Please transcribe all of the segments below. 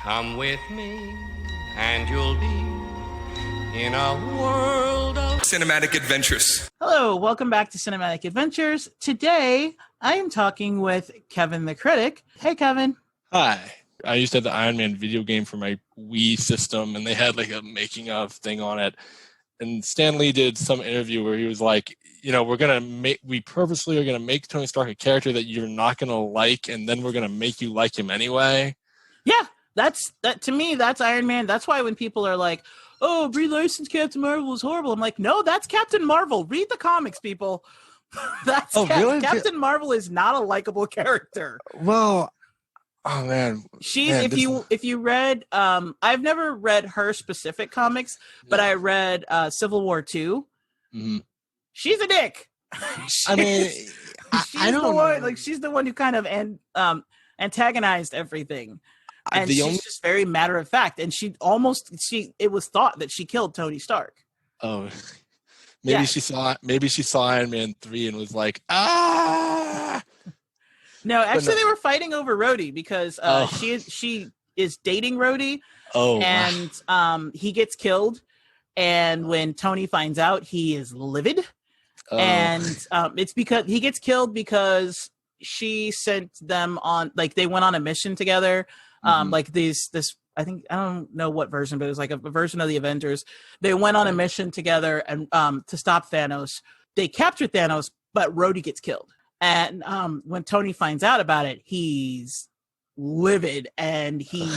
Come with me, and you'll be in a world of cinematic adventures. Hello, welcome back to Cinematic Adventures. Today, I am talking with Kevin the Critic. Hey, Kevin. Hi. I used to have the Iron Man video game for my Wii system, and they had like a making of thing on it. And Stan Lee did some interview where he was like, you know, we purposely are going to make Tony Stark a character that you're not going to like, and then we're going to make you like him anyway. Yeah, to me, that's Iron Man. That's why when people are like, oh, relicensed Captain Marvel is horrible, I'm like, no, that's Captain Marvel. Read the comics, people. Really? Captain Marvel is not a likable character. Well, oh man, if you read, I've never read her specific comics, but I read Civil War 2. Mm-hmm. She's a dick. I mean, I don't know. Like, she's the one who kind of antagonized everything, and she's just very matter of fact. And it was thought that she killed Tony Stark. Oh, maybe she saw Iron Man 3 and was like, ah. No, actually, they were fighting over Rhodey because she is dating Rhodey. Oh, and he gets killed, and when Tony finds out, he is livid. Oh. And it's because he gets killed because she sent them on, like, they went on a mission together. Like this, I think, I don't know what version, but it was like a version of the Avengers. They went on a mission together and to stop Thanos. They captured Thanos, but Rhodey gets killed. And when Tony finds out about it, he's livid, and he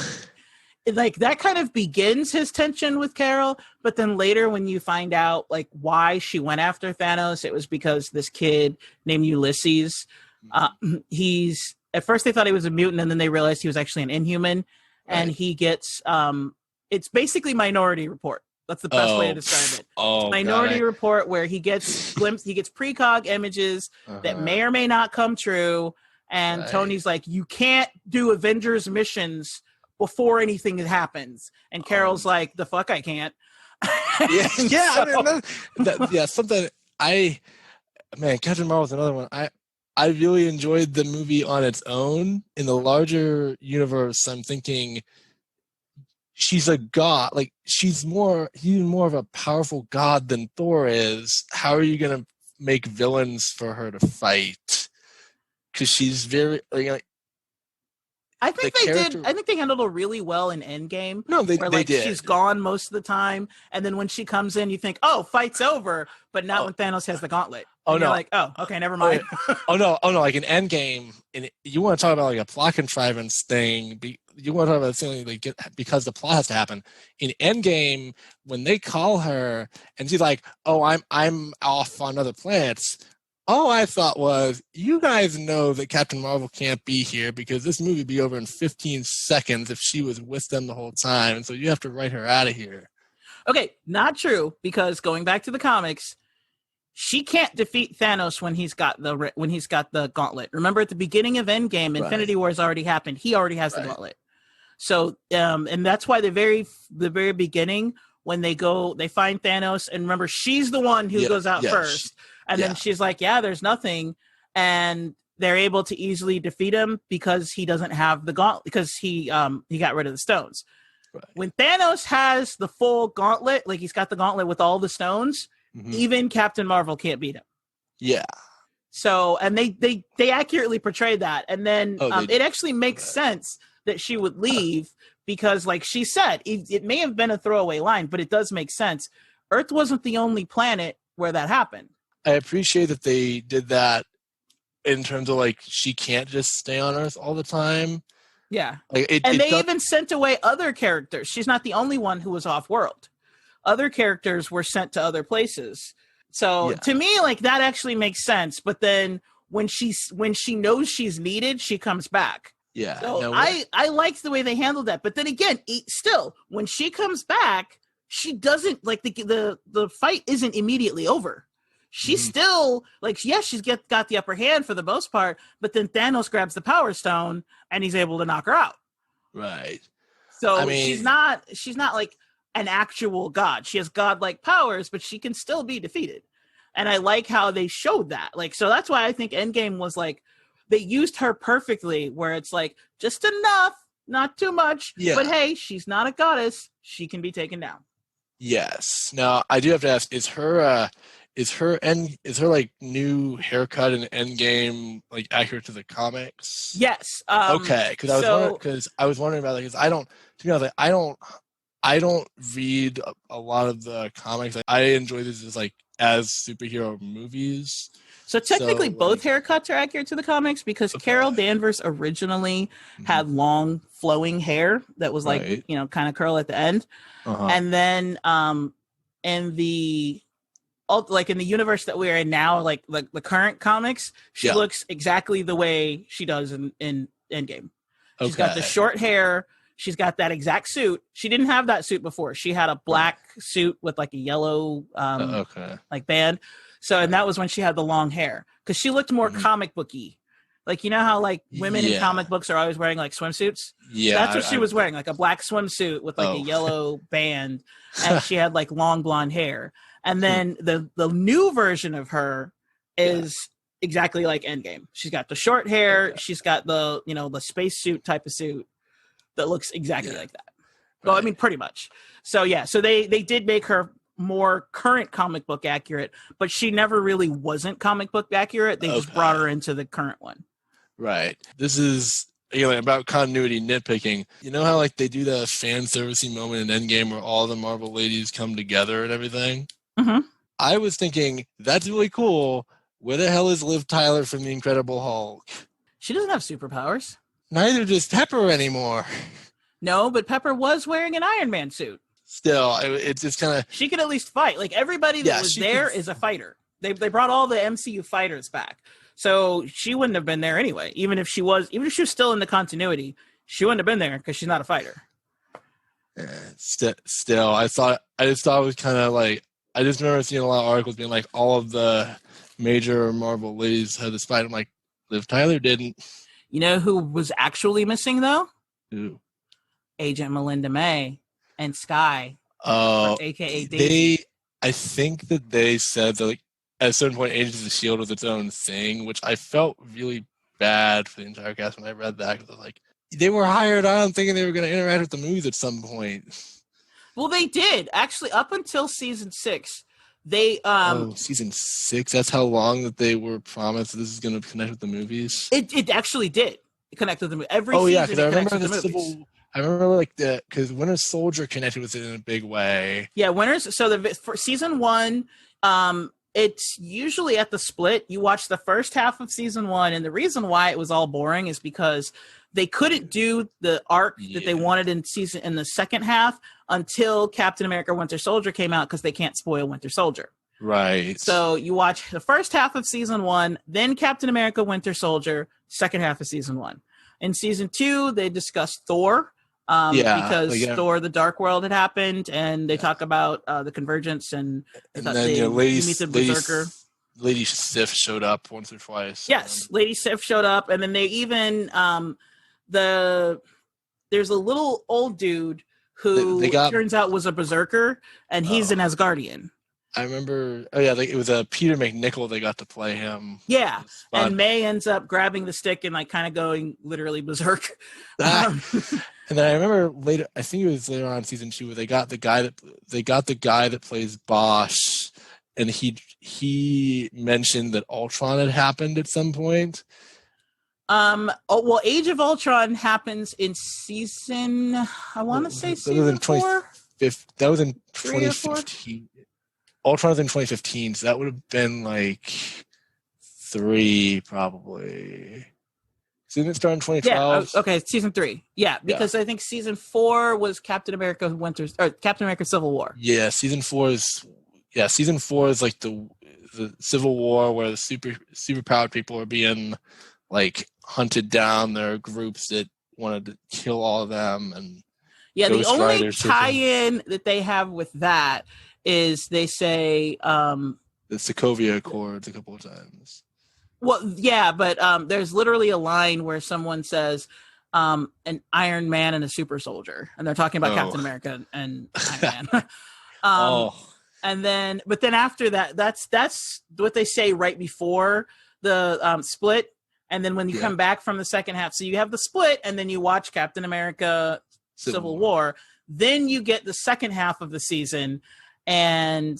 like that kind of begins his tension with Carol. But then later, when you find out like why she went after Thanos, it was because this kid named Ulysses. He's at first they thought he was a mutant, and then they realized he was actually an Inhuman. Right. And he gets it's basically Minority Report. That's the best way to describe it. Minority Report, where he gets precog images that may or may not come true, and Tony's like, you can't do Avengers missions before anything happens, and Carol's like, the fuck I can't. Something Captain Marvel's another one. I really enjoyed the movie on its own. In the larger universe, I'm thinking she's a god. Like, he's more of a powerful god than Thor is. How are you going to make villains for her to fight? Because she's very like. I think they handled it really well in Endgame. No, they did. She's gone most of the time, and then when she comes in, you think, "Oh, fight's over," but not when Thanos has the gauntlet. Oh, no! You're like, "Oh, okay, never mind." Oh no! Like in Endgame, you want to talk about like a plot contrivance thing. You want to talk about something like because the plot has to happen. In Endgame, when they call her and she's like, "Oh, I'm off on other planets." All I thought was, you guys know that Captain Marvel can't be here because this movie would be over in 15 seconds if she was with them the whole time. And so you have to write her out of here. Okay, not true, because going back to the comics, she can't defeat Thanos when he's got the gauntlet. Remember, at the beginning of Endgame, Infinity War's already happened. He already has the gauntlet. So, and that's why the very beginning, when they find Thanos, and remember, she's the one who goes out first. And then she's like, there's nothing. And they're able to easily defeat him because he doesn't have the gauntlet, because he got rid of the stones. Right. When Thanos has the full gauntlet, like he's got the gauntlet with all the stones, even Captain Marvel can't beat him. Yeah. So, and they accurately portrayed that. And then it actually makes sense that she would leave because, like she said, it may have been a throwaway line, but it does make sense. Earth wasn't the only planet where that happened. I appreciate that they did that in terms of like she can't just stay on Earth all the time. Yeah, they even sent away other characters. She's not the only one who was off-world. Other characters were sent to other places. So to me, like that actually makes sense. But then when she knows she's needed, she comes back. Yeah, so I liked the way they handled that. But then again, still when she comes back, she doesn't like the fight isn't immediately over. She's still like, she's got the upper hand for the most part, but then Thanos grabs the Power Stone and he's able to knock her out. Right. So she's not like an actual god. She has godlike powers, but she can still be defeated. And I like how they showed that. Like, so that's why I think Endgame was like, they used her perfectly, where it's like just enough not too much. Yeah. But hey, she's not a goddess. She can be taken down. Yes. Now I do have to ask: is her like new haircut in Endgame like accurate to the comics? Yes. Okay, because I was wondering about it because I don't. To be honest, I don't read a lot of the comics. I enjoy this as superhero movies. So technically, So, both haircuts are accurate to the comics because Carol Danvers originally had long flowing hair that was Right. kind of curl at the end, and then in the in the universe that we're in now, like the current comics, she looks exactly the way she does in Endgame. She's got the short hair. She's got that exact suit. She didn't have that suit before. She had a black suit with like a yellow like band. So, and that was when she had the long hair because she looked more comic booky. Like, you know how like women in comic books are always wearing like swimsuits? Yeah. That's what she was wearing, like a black swimsuit with like a yellow band. And she had like long blonde hair. And then the new version of her is exactly like Endgame. She's got the short hair. She's got the, the spacesuit type of suit that looks exactly like that. Well, I mean, pretty much. So, yeah. So they did make her more current comic book accurate, but she never really wasn't comic book accurate. They just brought her into the current one. Right. This is about continuity nitpicking. You know how like they do the fan servicey moment in Endgame where all the Marvel ladies come together and everything? Mm-hmm. I was thinking that's really cool. Where the hell is Liv Tyler from the Incredible Hulk? She doesn't have superpowers. Neither does Pepper anymore. No, but Pepper was wearing an Iron Man suit. Still, it's just kind of... She could at least fight. Like, everybody that was there is a fighter. They brought all the MCU fighters back. So she wouldn't have been there anyway. Even if she was still in the continuity, she wouldn't have been there because she's not a fighter. Still, I just thought it was kind of like... I just remember seeing a lot of articles being like, all of the major Marvel ladies had this fight. I'm like, Liv Tyler didn't. You know who was actually missing, though? Who? Agent Melinda May. And Sky, aka Daisy. I think that they said that like at a certain point, Agents of S.H.I.E.L.D. was its own thing, which I felt really bad for the entire cast when I read that. Because I was like, they were hired on thinking they were going to interact with the movies at some point. Well, they did actually up until season 6. They season 6. That's how long that they were promised this is going to connect with the movies. It actually did connect with the movie. Every season. Yeah, because I remember the I remember because Winter Soldier connected with it in a big way. Yeah, for season 1, it's usually at the split. You watch the first half of season 1, and the reason why it was all boring is because they couldn't do the arc that they wanted in the second half until Captain America: Winter Soldier came out because they can't spoil Winter Soldier. Right. So you watch the first half of season 1, then Captain America: Winter Soldier, second half of season 1. In season 2, they discussed Thor. Because Thor: The Dark World had happened, and they talk about the convergence, and then you meet the Berserker. Lady Sif showed up once or twice. Yes, Lady Sif showed up, and then they even there's a little old dude who turns out was a Berserker, and he's an Asgardian. I remember. Oh yeah, it was Peter McNichol. They got to play him. Yeah, and May ends up grabbing the stick and like kind of going literally berserk. And then I remember later. I think it was later on in season 2 where they got the guy that plays Bosch, and he mentioned that Ultron had happened at some point. Age of Ultron happens in season. I want to say season 4. That was in 2015. Ultron was in 2015, so that would have been like 3 probably. Didn't it start in 2012? Yeah, okay, season 3. Yeah, because I think season 4 was Captain America Civil War. Yeah, season 4 is like the Civil War where the super powered people are being like hunted down. There are groups that wanted to kill all of them, and the only tie-in that they have with that is they say the Sokovia Accords a couple of times. Well, yeah, but there's literally a line where someone says an Iron Man and a super soldier, and they're talking about Captain America and Iron Man. And then, but then after that, that's what they say right before the split, And then when you come back from the second half, so you have the split, and then you watch Captain America Civil War. Then you get the second half of the season, and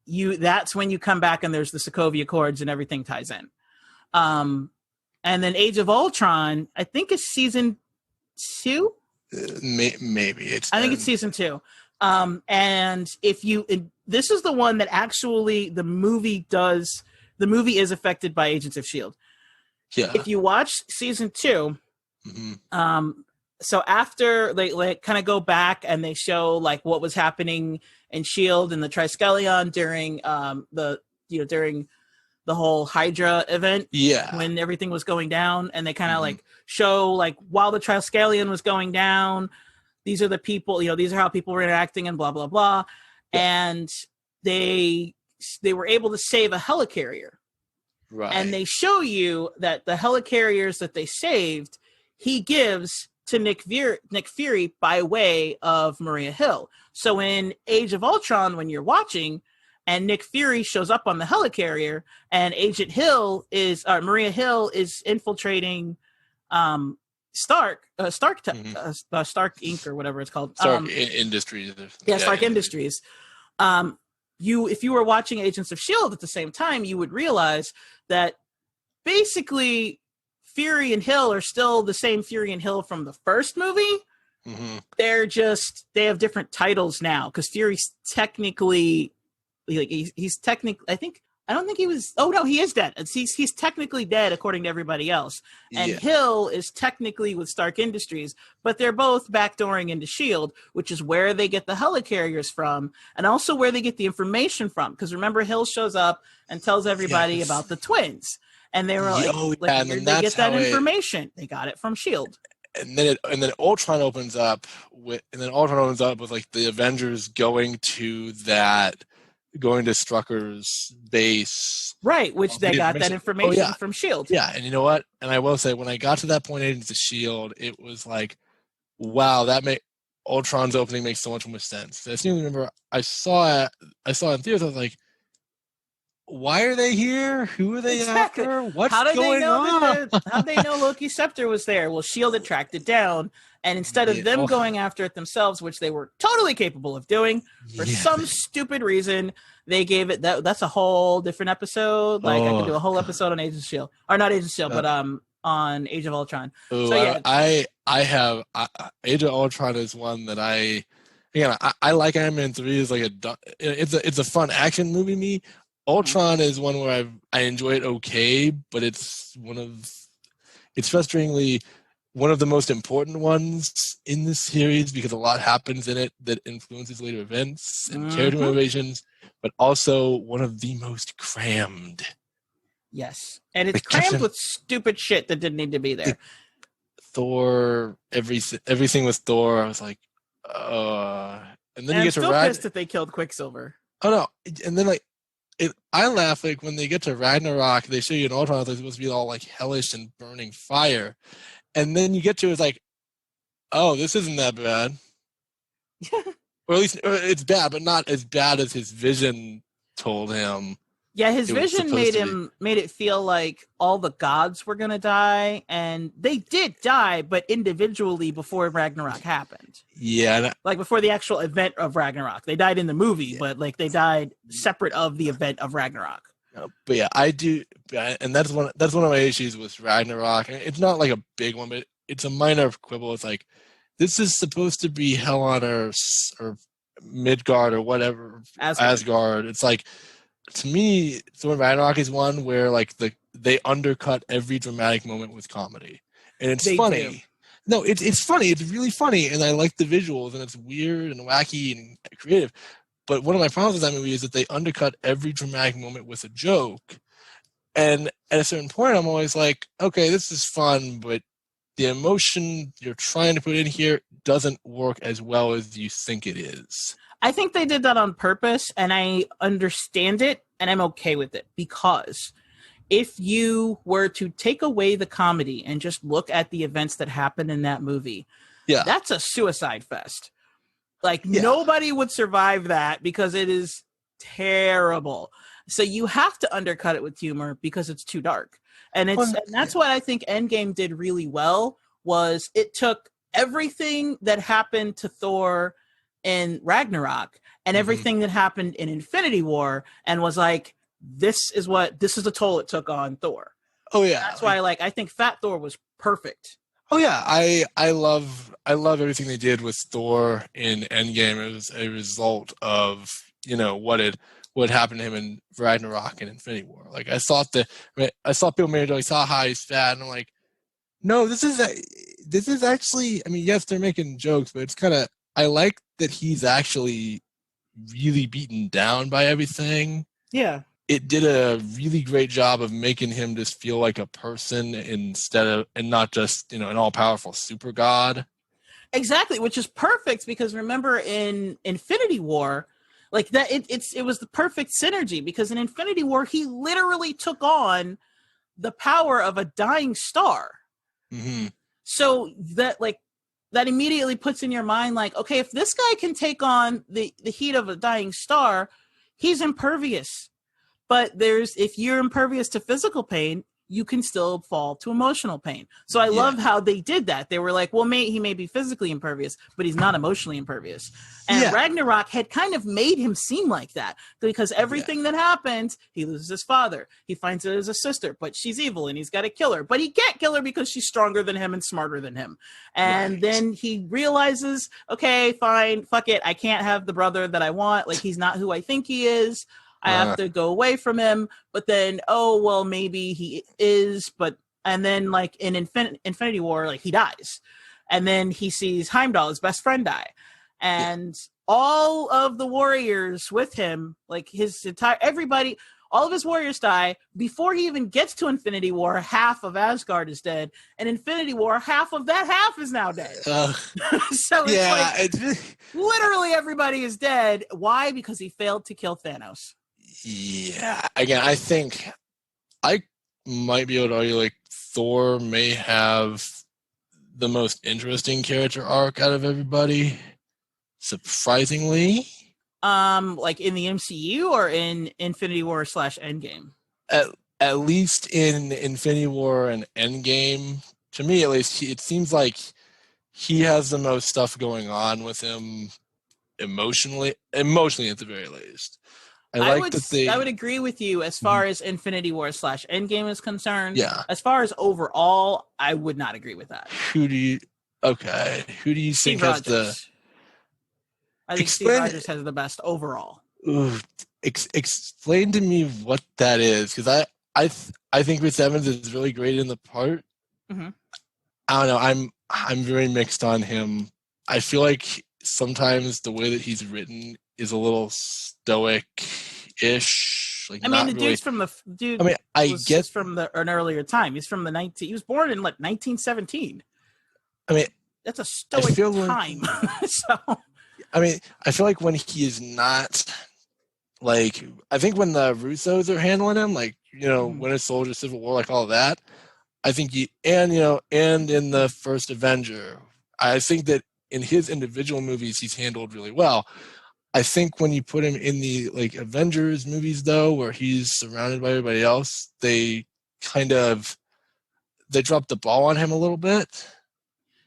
that's when you come back and there's the Sokovia Accords and everything ties in. And then Age of Ultron, I think is season 2. Maybe I think it's season 2. And this is the one that actually the movie is affected by Agents of S.H.I.E.L.D. Yeah. If you watch season 2, so after they kind of go back and they show like what was happening in S.H.I.E.L.D. and the Triskelion during during the whole Hydra event, when everything was going down, and they kind of like show like while the Triskelion was going down, these are the people, these are how people were interacting and blah blah blah, and they were able to save a helicarrier, right? And they show you that the helicarriers that they saved, he gives to Nick Fury by way of Maria Hill. So in Age of Ultron, when you're watching, and Nick Fury shows up on the helicarrier, and Maria Hill is infiltrating Stark Inc. or whatever it's called. Stark Industries. Stark Industries. If you were watching Agents of S.H.I.E.L.D. at the same time, you would realize that basically Fury and Hill are still the same Fury and Hill from the first movie. They have different titles now, because Fury's technically he's technically, I don't think he was. Oh no, he is dead. He's technically dead according to everybody else. And Hill is technically with Stark Industries, but they're both backdooring into S.H.I.E.L.D., which is where they get the helicarriers from, and also where they get the information from. Because remember, Hill shows up and tells everybody about the twins, and they were where did they get that information? They got it from S.H.I.E.L.D. And then Ultron opens up with like the Avengers going to Strucker's base, right? Which they got that information from S.H.I.E.L.D. Yeah, and you know what? And I will say, when I got to that point, Agents of S.H.I.E.L.D., it was like, wow, Ultron's opening makes so much more sense. I still remember I saw it in theaters. I was like, why are they here? Who are they after? What's going on? How did they know Loki's scepter was there? Well, S.H.I.E.L.D. had tracked it down, and instead of them going after it themselves, which they were totally capable of doing, for some stupid reason, they gave it that's a whole different episode. Like I could do a whole episode on Agents of S.H.I.E.L.D. or not Agents of S.H.I.E.L.D., but on Age of Ultron. So I have Age of Ultron is one that I like. Iron Man 3 is like it's a fun action movie to me. Ultron is one where I enjoy it okay, but it's frustratingly one of the most important ones in this series, because a lot happens in it that influences later events and character motivations, but also one of the most crammed. Yes, and it's crammed with stupid shit that didn't need to be there. Thor, everything with Thor, I was like, and then you get to still pissed that they killed Quicksilver. Oh no, and then I laugh when they get to Ragnarok, they show you an Ultron that's supposed to be all like hellish and burning fire, and then you get to it's like, oh, this isn't that bad, or at least it's bad, but not as bad as his vision told him. Yeah, his vision made it feel like all the gods were gonna die, and they did die, but individually before Ragnarok happened. Yeah, like before the actual event of Ragnarok, they died in the movie, but like they died separate of the event of Ragnarok. But yeah, I do, and that's one of my issues with Ragnarok. It's not like a big one, but it's a minor quibble. It's like, this is supposed to be Hell on Earth or Midgard or whatever, Asgard. It's like, to me, Thor Ragnarok is one where like they undercut every dramatic moment with comedy, and it's funny. Do. No, it's funny. It's really funny, and I like the visuals, and it's weird and wacky and creative. But one of my problems with that movie is that they undercut every dramatic moment with a joke, and at a certain point, I'm always like, okay, this is fun, but the emotion you're trying to put in here doesn't work as well as you think it is. I think they did that on purpose, and I understand it, and I'm okay with it, because if you were to take away the comedy and just look at the events that happened in that movie, that's a suicide fest. Like, nobody would survive that, because it is terrible. So you have to undercut it with humor because it's too dark. And that's what I think Endgame did really well, was it took everything that happened to Thor in Ragnarok and everything that happened in Infinity War and was like, this is the toll it took on Thor. Oh yeah. That's why I think Fat Thor was perfect. Oh yeah, I love everything they did with Thor in Endgame. It was a result of, you know, what happened to him in Ragnarok and Infinity War. Like I saw people made like, haha, he's fat, and I'm like, no, this is actually, I mean, yes, they're making jokes, but it's kind of, I like that he's actually really beaten down by everything. Yeah. It did a really great job of making him just feel like a person and not just, you know, an all-powerful super god. Exactly, which is perfect because remember in Infinity War, like that it was the perfect synergy because in Infinity War he literally took on the power of a dying star. Mm-hmm. So that immediately puts in your mind like, okay, if this guy can take on the heat of a dying star, he's impervious. But if you're impervious to physical pain, you can still fall to emotional pain. So I love how they did that. They were like, well, he may be physically impervious, but he's not emotionally impervious. And Ragnarok had kind of made him seem like that because everything that happens, he loses his father. He finds out his a sister, but she's evil and he's got to kill her. But he can't kill her because she's stronger than him and smarter than him. And then he realizes, okay, fine, fuck it. I can't have the brother that I want. Like, he's not who I think he is. I have to go away from him, but then, oh, well, maybe he is, and then like in Infinity War, like he dies. And then he sees Heimdall, his best friend, die. And all of the warriors with him, like all of his warriors die. Before he even gets to Infinity War, half of Asgard is dead. And Infinity War, half of that half is now dead. So it's literally everybody is dead. Why? Because he failed to kill Thanos. Yeah, again, I think I might be able to argue like Thor may have the most interesting character arc out of everybody, surprisingly. Like in the MCU or in Infinity War / Endgame? At least in Infinity War and Endgame, to me at least, it seems like he has the most stuff going on with him emotionally at the very least. I would agree with you as far as Infinity War / Endgame is concerned. Yeah. As far as overall, I would not agree with that. Who do you think has the? I think Steve Rogers has the best overall. Explain to me what that is, because I think Chris Evans is really great in the part. Mm-hmm. I don't know. I'm very mixed on him. I feel like sometimes the way that he's written is a little stoic-ish. Like, I mean, the dude's from dude. I mean, from an earlier time. He's from he was born in 1917. I mean, that's a stoic time. So, I mean, I feel like when he is not, like, I think when the Russos are handling him, like, you know, Winter Soldier, Civil War, like all of that, I think and in the first Avenger, I think that in his individual movies, he's handled really well. I think when you put him in the like Avengers movies, though, where he's surrounded by everybody else, they dropped the ball on him a little bit.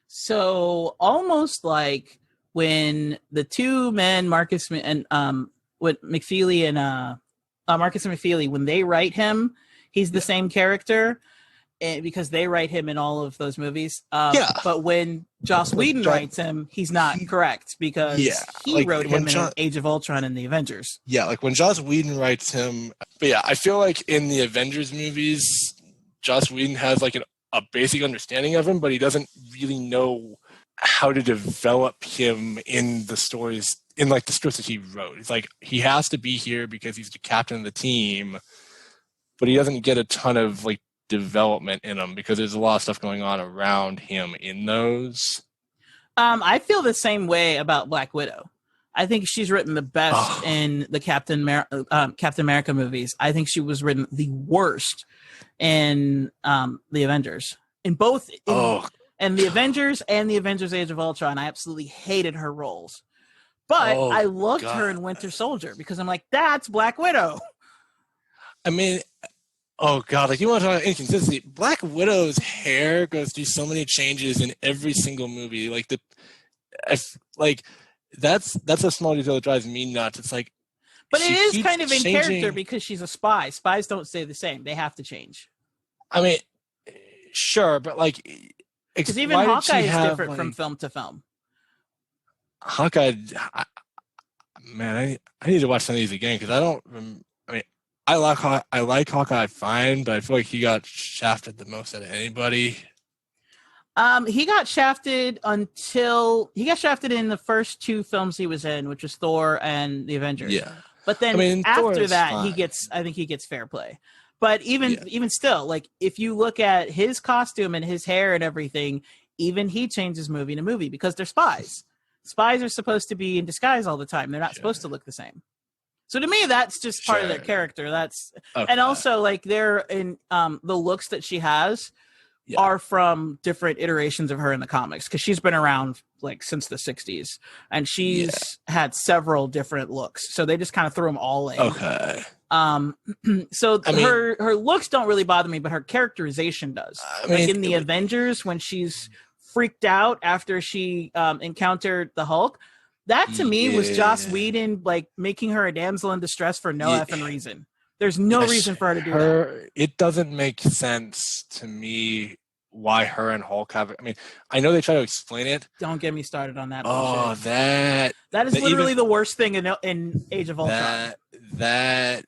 So almost like when the two men, Marcus and McFeely and Marcus and McFeely, when they write him, he's the same character. Because they write him in all of those movies. But when Joss Whedon writes him, he's not correct because he wrote him in Age of Ultron and the Avengers. Yeah, like when Joss Whedon writes him. But yeah, I feel like in the Avengers movies, Joss Whedon has like a basic understanding of him, but he doesn't really know how to develop him in the stories, in like the scripts that he wrote. It's like he has to be here because he's the captain of the team, but he doesn't get a ton of like development in him because there's a lot of stuff going on around him in those. I feel the same way about Black Widow. I think she's written the best in the Captain America movies. I think she was written the worst in the Avengers. In both and the Avengers and the Avengers Age of Ultron, I absolutely hated her roles. But I loved her in Winter Soldier because I'm like, that's Black Widow. I mean, Oh god, like you want to talk about inconsistency? Black Widow's hair goes through so many changes in every single movie. Like that's a small detail that drives me nuts. It's like, but it is kind of in changing character because she's a spy. Spies don't stay the same; they have to change. I mean, sure, but like, because even Hawkeye is different from film to film. Hawkeye, man, I need to watch some of these again because I don't. I mean, I like Hawkeye fine, but I feel like he got shafted the most out of anybody. He got shafted in the first two films he was in, which was Thor and the Avengers. Yeah, but then after that, I think he gets fair play. But even still, like if you look at his costume and his hair and everything, even he changes movie to movie because they're spies. Spies are supposed to be in disguise all the time. They're not supposed to look the same. So to me, that's just part of their character. And also like they're in the looks that she has are from different iterations of her in the comics because she's been around like since the 60s and she's had several different looks. So they just kind of threw them all in. Okay. So her looks don't really bother me, but her characterization does. Like in the Avengers when she's freaked out after she encountered the Hulk, that to me was Joss Whedon like making her a damsel in distress for no effing reason. There's no reason for her to do that. It doesn't make sense to me why her and Hulk have. I mean, I know they try to explain it. Don't get me started on that. Oh, bullshit. that is literally the worst thing in Age of Ultron. They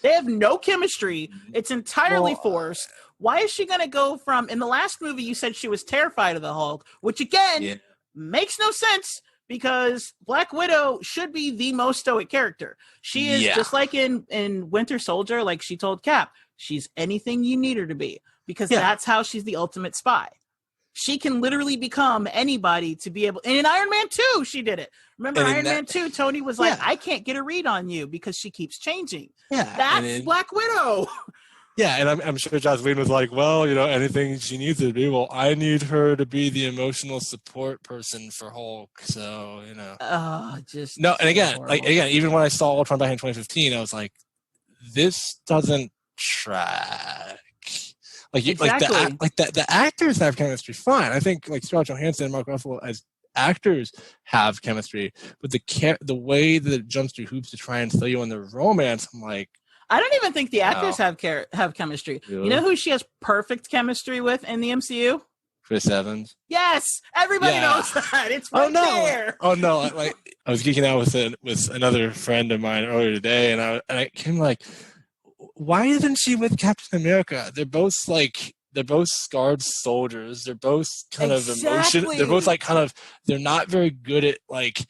have no chemistry. It's entirely forced. Why is she going to go from, in the last movie, you said she was terrified of the Hulk, which again makes no sense because Black Widow should be the most stoic character. She is just like in Winter Soldier, like she told Cap, she's anything you need her to be because that's how she's the ultimate spy. She can literally become anybody to be able, and in Iron Man 2, she did it. Remember Iron Man 2, Tony was like, I can't get a read on you because she keeps changing. Yeah. That's Black Widow. Yeah, and I'm sure Joss Whedon was like, well, anything she needs to be, well, I need her to be the emotional support person for Hulk. So, just no. And again, even when I saw Ultron back in 2015, I was like, this doesn't track. The actors have chemistry, fine. I think like Scarlett Johansson and Mark Ruffalo as actors have chemistry, but the way that it jumps through hoops to try and sell you on the romance, I'm like, I don't even think the actors have chemistry. Really? You know who she has perfect chemistry with in the MCU? Chris Evans. Yes, everybody knows that. It's right there. Oh no! I was geeking out with another friend of mine earlier today, and I came like, why isn't she with Captain America? They're both scarred soldiers. They're both kind of emotion. They're both they're not very good at like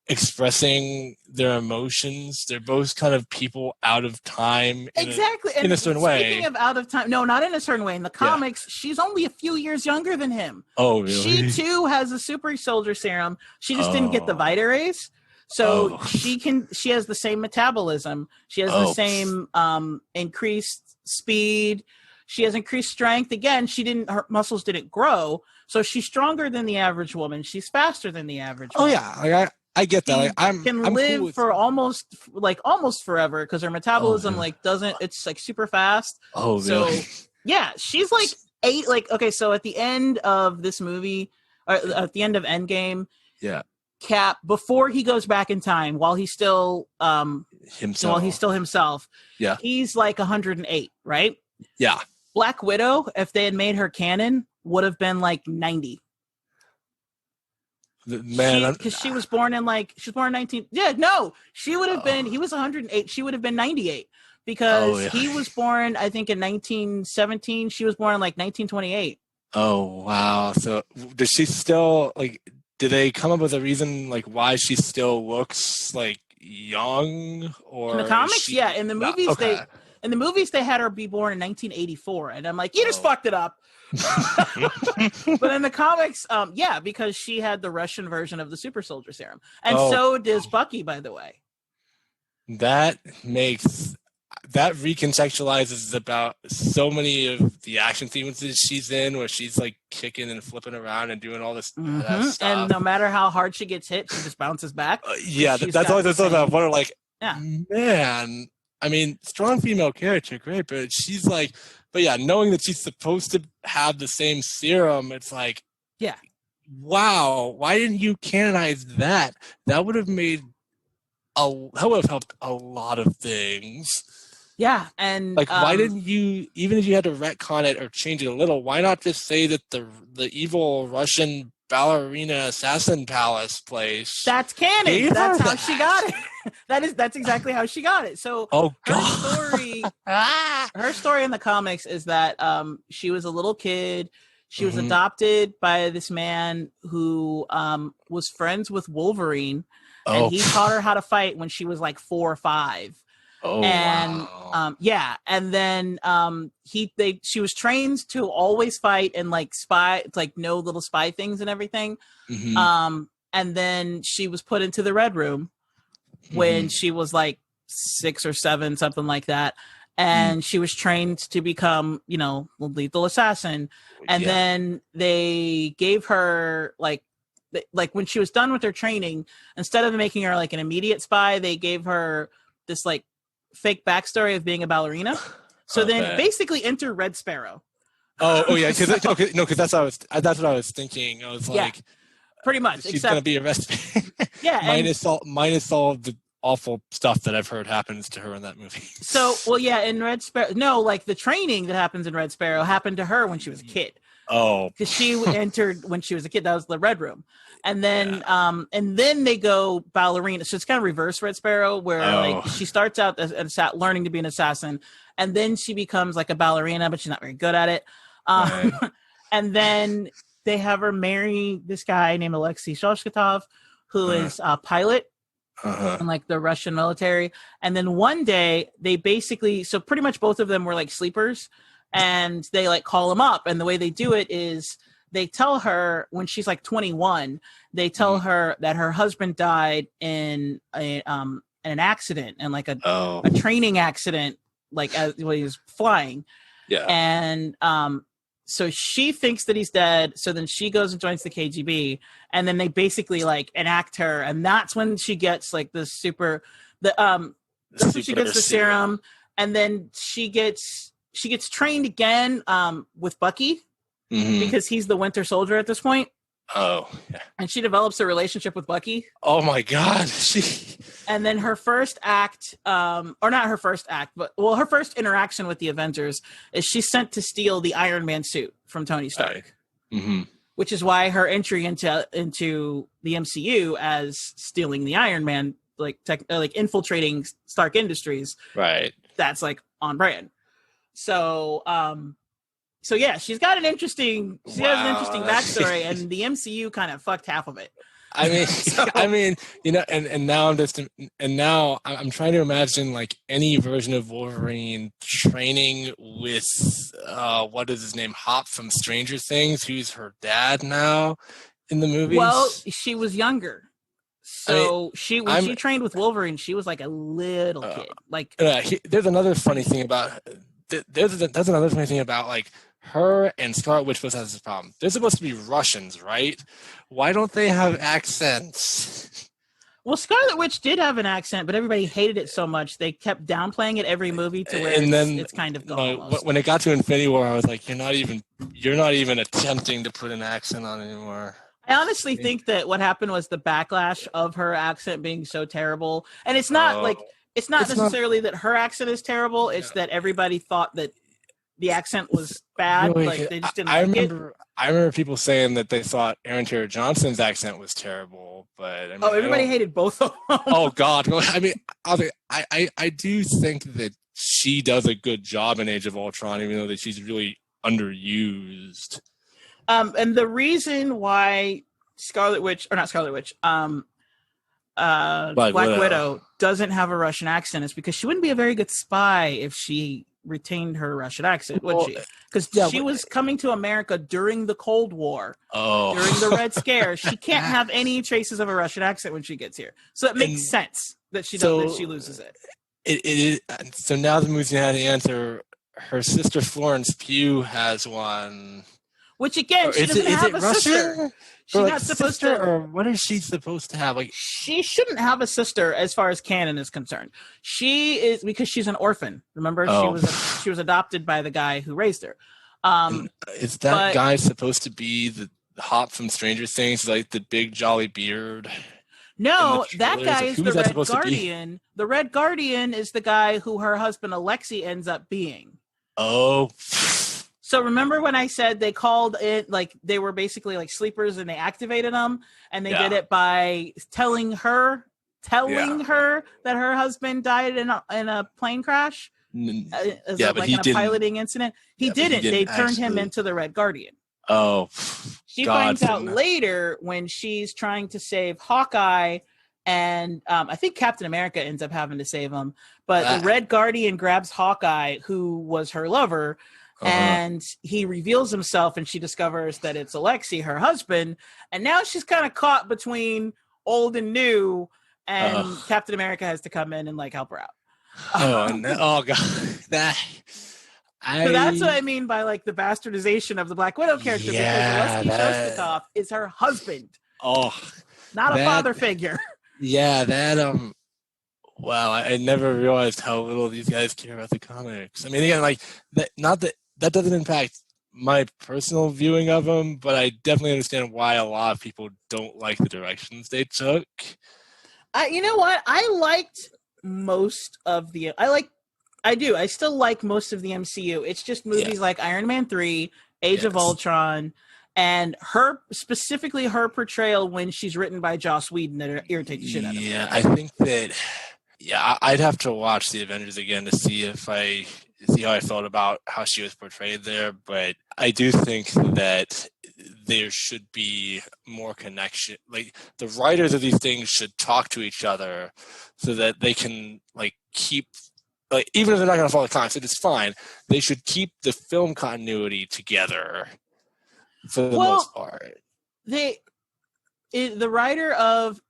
expressing their emotions. They're both kind of people out of time in a certain way. Speaking of out of time, no, not in a certain way. In the comics, she's only a few years younger than him. Oh, really? She too has a super soldier serum. She just didn't get the Vita rays. So she has the same metabolism. She has the same increased speed. She has increased strength. Again, her muscles didn't grow. So she's stronger than the average woman. She's faster than the average woman. Yeah. I get that. She can live cool for almost forever because her metabolism doesn't. It's like super fast. Oh, really? So yeah, she's like 8. Like okay, so at the end of this movie, or at the end of Endgame, Cap before he goes back in time, while he's still himself, he's like 108, right? Yeah. Black Widow, if they had made her canon, would have been like 90. Man, because she was born in 19. Yeah, no, she would have been. He was 108. She would have been 98 because he was born, I think, in 1917. She was born in like 1928. Oh wow! So does she still like? Did they come up with a reason like why she still looks like young? Or in the comics, in the movies in the movies they had her be born in 1984, and I'm like, you just fucked it up. But in the comics, because she had the Russian version of the super soldier serum, and so does Bucky, by the way. That recontextualizes about so many of the action sequences she's in, where she's like kicking and flipping around and doing all this stuff. And no matter how hard she gets hit, she just bounces back. That's always the thing about wonder. Like, man, I mean, strong female character, great, but she's like, but yeah, knowing that she's supposed to have the same serum, it's like, Yeah. Wow, why didn't you canonize that? That would have helped a lot of things. Yeah, and Like, why didn't you, even if you had to retcon it or change it a little, why not just say that the evil Russian ballerina assassin palace place? That's canon. That's how she got it. That's exactly how she got it. So her story in the comics is that she was a little kid. She was adopted by this man who was friends with Wolverine, and he taught her how to fight when she was like 4 or 5. Wow. And then she was trained to always fight and like spy, like know little spy things and everything. And then she was put into the Red Room when she was like 6 or 7, something like that. And she was trained to become, a lethal assassin. And then they gave her like when she was done with her training, instead of making her like an immediate spy, they gave her this like fake backstory of being a ballerina. So then basically enter Red Sparrow. Yeah. Because that's what I was thinking. I was like, pretty much. She's going to be arrested. Yeah. minus all of the awful stuff that I've heard happens to her in that movie. So, in Red Sparrow, no, like the training that happens in Red Sparrow happened to her when she was a kid. Oh, because she entered when she was a kid. That was the Red Room, and then they go ballerina. So it's kind of reverse Red Sparrow, where like she starts out as learning to be an assassin, and then she becomes like a ballerina, but she's not very good at it. Right. And then they have her marry this guy named Alexei Shoshkatov, who is a pilot. In like the Russian military. And then one day they basically, so pretty much both of them were like sleepers, and they like call him up, and the way they do it is they tell her when she's like 21, they tell her that her husband died in an accident, and like a training accident, like when he was flying. Yeah. And so she thinks that he's dead. So then she goes and joins the KGB, and then they basically like enact her, and that's when she gets like that's when she gets the serum, and then she gets trained again with Bucky because he's the Winter Soldier at this point. Oh, yeah. And she develops a relationship with Bucky. Oh my God. And then her first act, or not her first act, but her first interaction with the Avengers is she's sent to steal the Iron Man suit from Tony Stark. Which is why her entry into the MCU as stealing the Iron Man, like infiltrating Stark Industries. Right. That's like on brand. So, yeah, she's got an interesting backstory, and the MCU kind of fucked half of it. I mean, and now I'm trying to imagine like any version of Wolverine training with what is his name, Hop from Stranger Things, who's her dad now in the movies. Well, she was younger. So she trained with Wolverine, she was like a little kid. Like there's another funny thing about like her and Scarlet Witch both has this problem. They're supposed to be Russians, right? Why don't they have accents? Well, Scarlet Witch did have an accent, but everybody hated it so much they kept downplaying it every movie to where it's kind of gone. When it got to Infinity War, I was like, you're not even attempting to put an accent on anymore. I honestly think that what happened was the backlash of her accent being so terrible, and it's not necessarily that her accent is terrible. It's that everybody thought that the accent was bad. Really, like they just didn't like it. I remember people saying that they thought Aaron Taylor Johnson's accent was terrible, but I mean, everybody hated both of them. Oh God! I mean, I do think that she does a good job in Age of Ultron, even though that she's really underused. And the reason why Black Widow doesn't have a Russian accent is because she wouldn't be a very good spy if she retained her Russian accent, would she? Because she was coming to America during the Cold War, during the Red Scare. She can't have any traces of a Russian accent when she gets here, so it makes sense that she loses it. So now the movie's gonna have to answer. Her sister Florence Pugh has one. Which again, Or she doesn't have a sister. Russian? She's Or not supposed sister, to. or what is she supposed to have? Like, She shouldn't have a sister, as far as canon is concerned. She is, because she's an orphan. Remember, she was adopted by the guy who raised her. Is that guy supposed to be the Hop from Stranger Things, like the big jolly beard? No, that guy Like, is the Red Guardian. The Red Guardian is the guy who her husband Alexei ends up being. Oh. So remember when I said they called it, like, they were basically like sleepers and they activated them, and they did it by telling her that her husband died in a plane crash, but he in a piloting incident. He didn't. They turned him into the Red Guardian. Oh, she finds out later when she's trying to save Hawkeye, and I think Captain America ends up having to save him. But the Red Guardian grabs Hawkeye, who was her lover, and he reveals himself, and she discovers that it's Alexei, her husband. And now she's kind of caught between old and new, and Captain America has to come in and like help her out. Oh god, So that's what I mean by like the bastardization of the Black Widow character, because Leslie Shostakov is her husband. Not a father figure. Yeah, that wow, I never realized how little these guys care about the comics. I mean, again, like that doesn't impact my personal viewing of them, but I definitely understand why a lot of people don't like the directions they took. You know what? I liked most of the. I still like most of the MCU. It's just movies like Iron Man 3, Age of Ultron, and specifically her portrayal when she's written by Joss Whedon that irritates the shit out of me. Yeah, I think that. Yeah, I'd have to watch the Avengers again to see how I felt about how she was portrayed there. But I do think that there should be more connection. Like, the writers of these things should talk to each other so that they can like keep. Like, even if they're not going to follow the comics, it's fine. They should keep the film continuity together for the most part. The writer of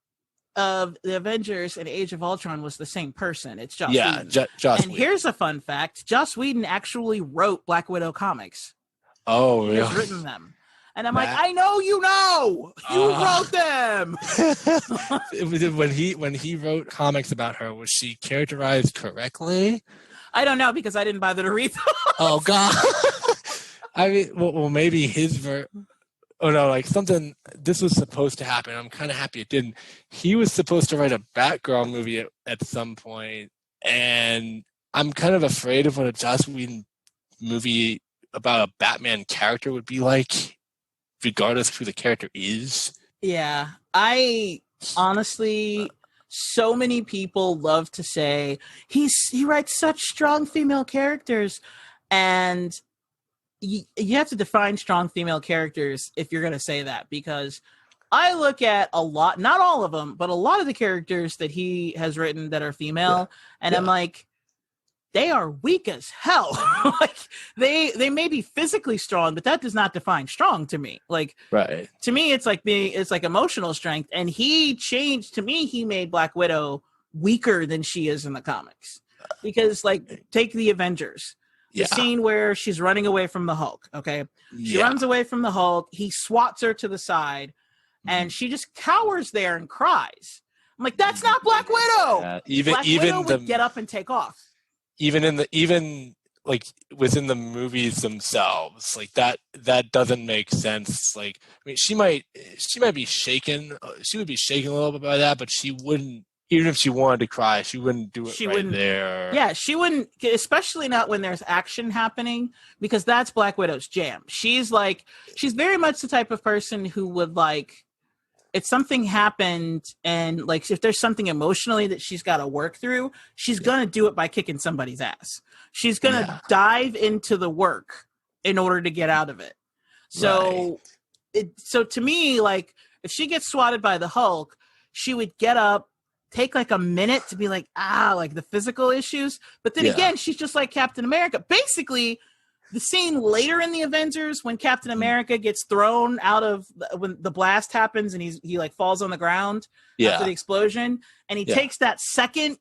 the Avengers and Age of Ultron was the same person. It's Joss Whedon. Joss and Whedon. Here's a fun fact. Joss Whedon actually wrote Black Widow comics. Oh, really? He's written them. And I'm like, I know you wrote them. When he wrote comics about her, was she characterized correctly? I don't know, because I didn't bother to read them. Oh god. I mean, well, maybe his oh no, like something. This was supposed to happen. I'm kind of happy it didn't. He was supposed to write a Batgirl movie at some point, and I'm kind of afraid of what a Joss Whedon movie about a Batman character would be like, regardless of who the character is. Yeah, I honestly, so many people love to say he writes such strong female characters, and you have to define strong female characters if you're going to say that, because I look at a lot, not all of them, but a lot of the characters that he has written that are female, and I'm like, they are weak as hell. Like, they may be physically strong, but that does not define strong to me. Like, right. To me, it's like emotional strength. And he made Black Widow weaker than she is in the comics. Because, like, take the Avengers. The scene where she's running away from the Hulk, okay? She runs away from the Hulk. He swats her to the side, and she just cowers there and cries. I'm like, that's not Black Widow. Black Widow would get up and take off. Even like within the movies themselves, like that doesn't make sense. Like, I mean, she might be shaken. She would be shaken a little bit by that, but she wouldn't. Even if she wanted to cry, she wouldn't do it there. Yeah, she wouldn't, especially not when there's action happening, because that's Black Widow's jam. She's very much the type of person who would, like, if something happened and, like, if there's something emotionally that she's got to work through, she's going to do it by kicking somebody's ass. She's going to dive into the work in order to get out of it. So, so to me, like, if she gets swatted by the Hulk, she would get up, take like a minute to be like, like the physical issues. But then again, she's just like Captain America. Basically, the scene later in the Avengers when Captain America gets thrown out of when the blast happens and he like falls on the ground after the explosion, and he takes that second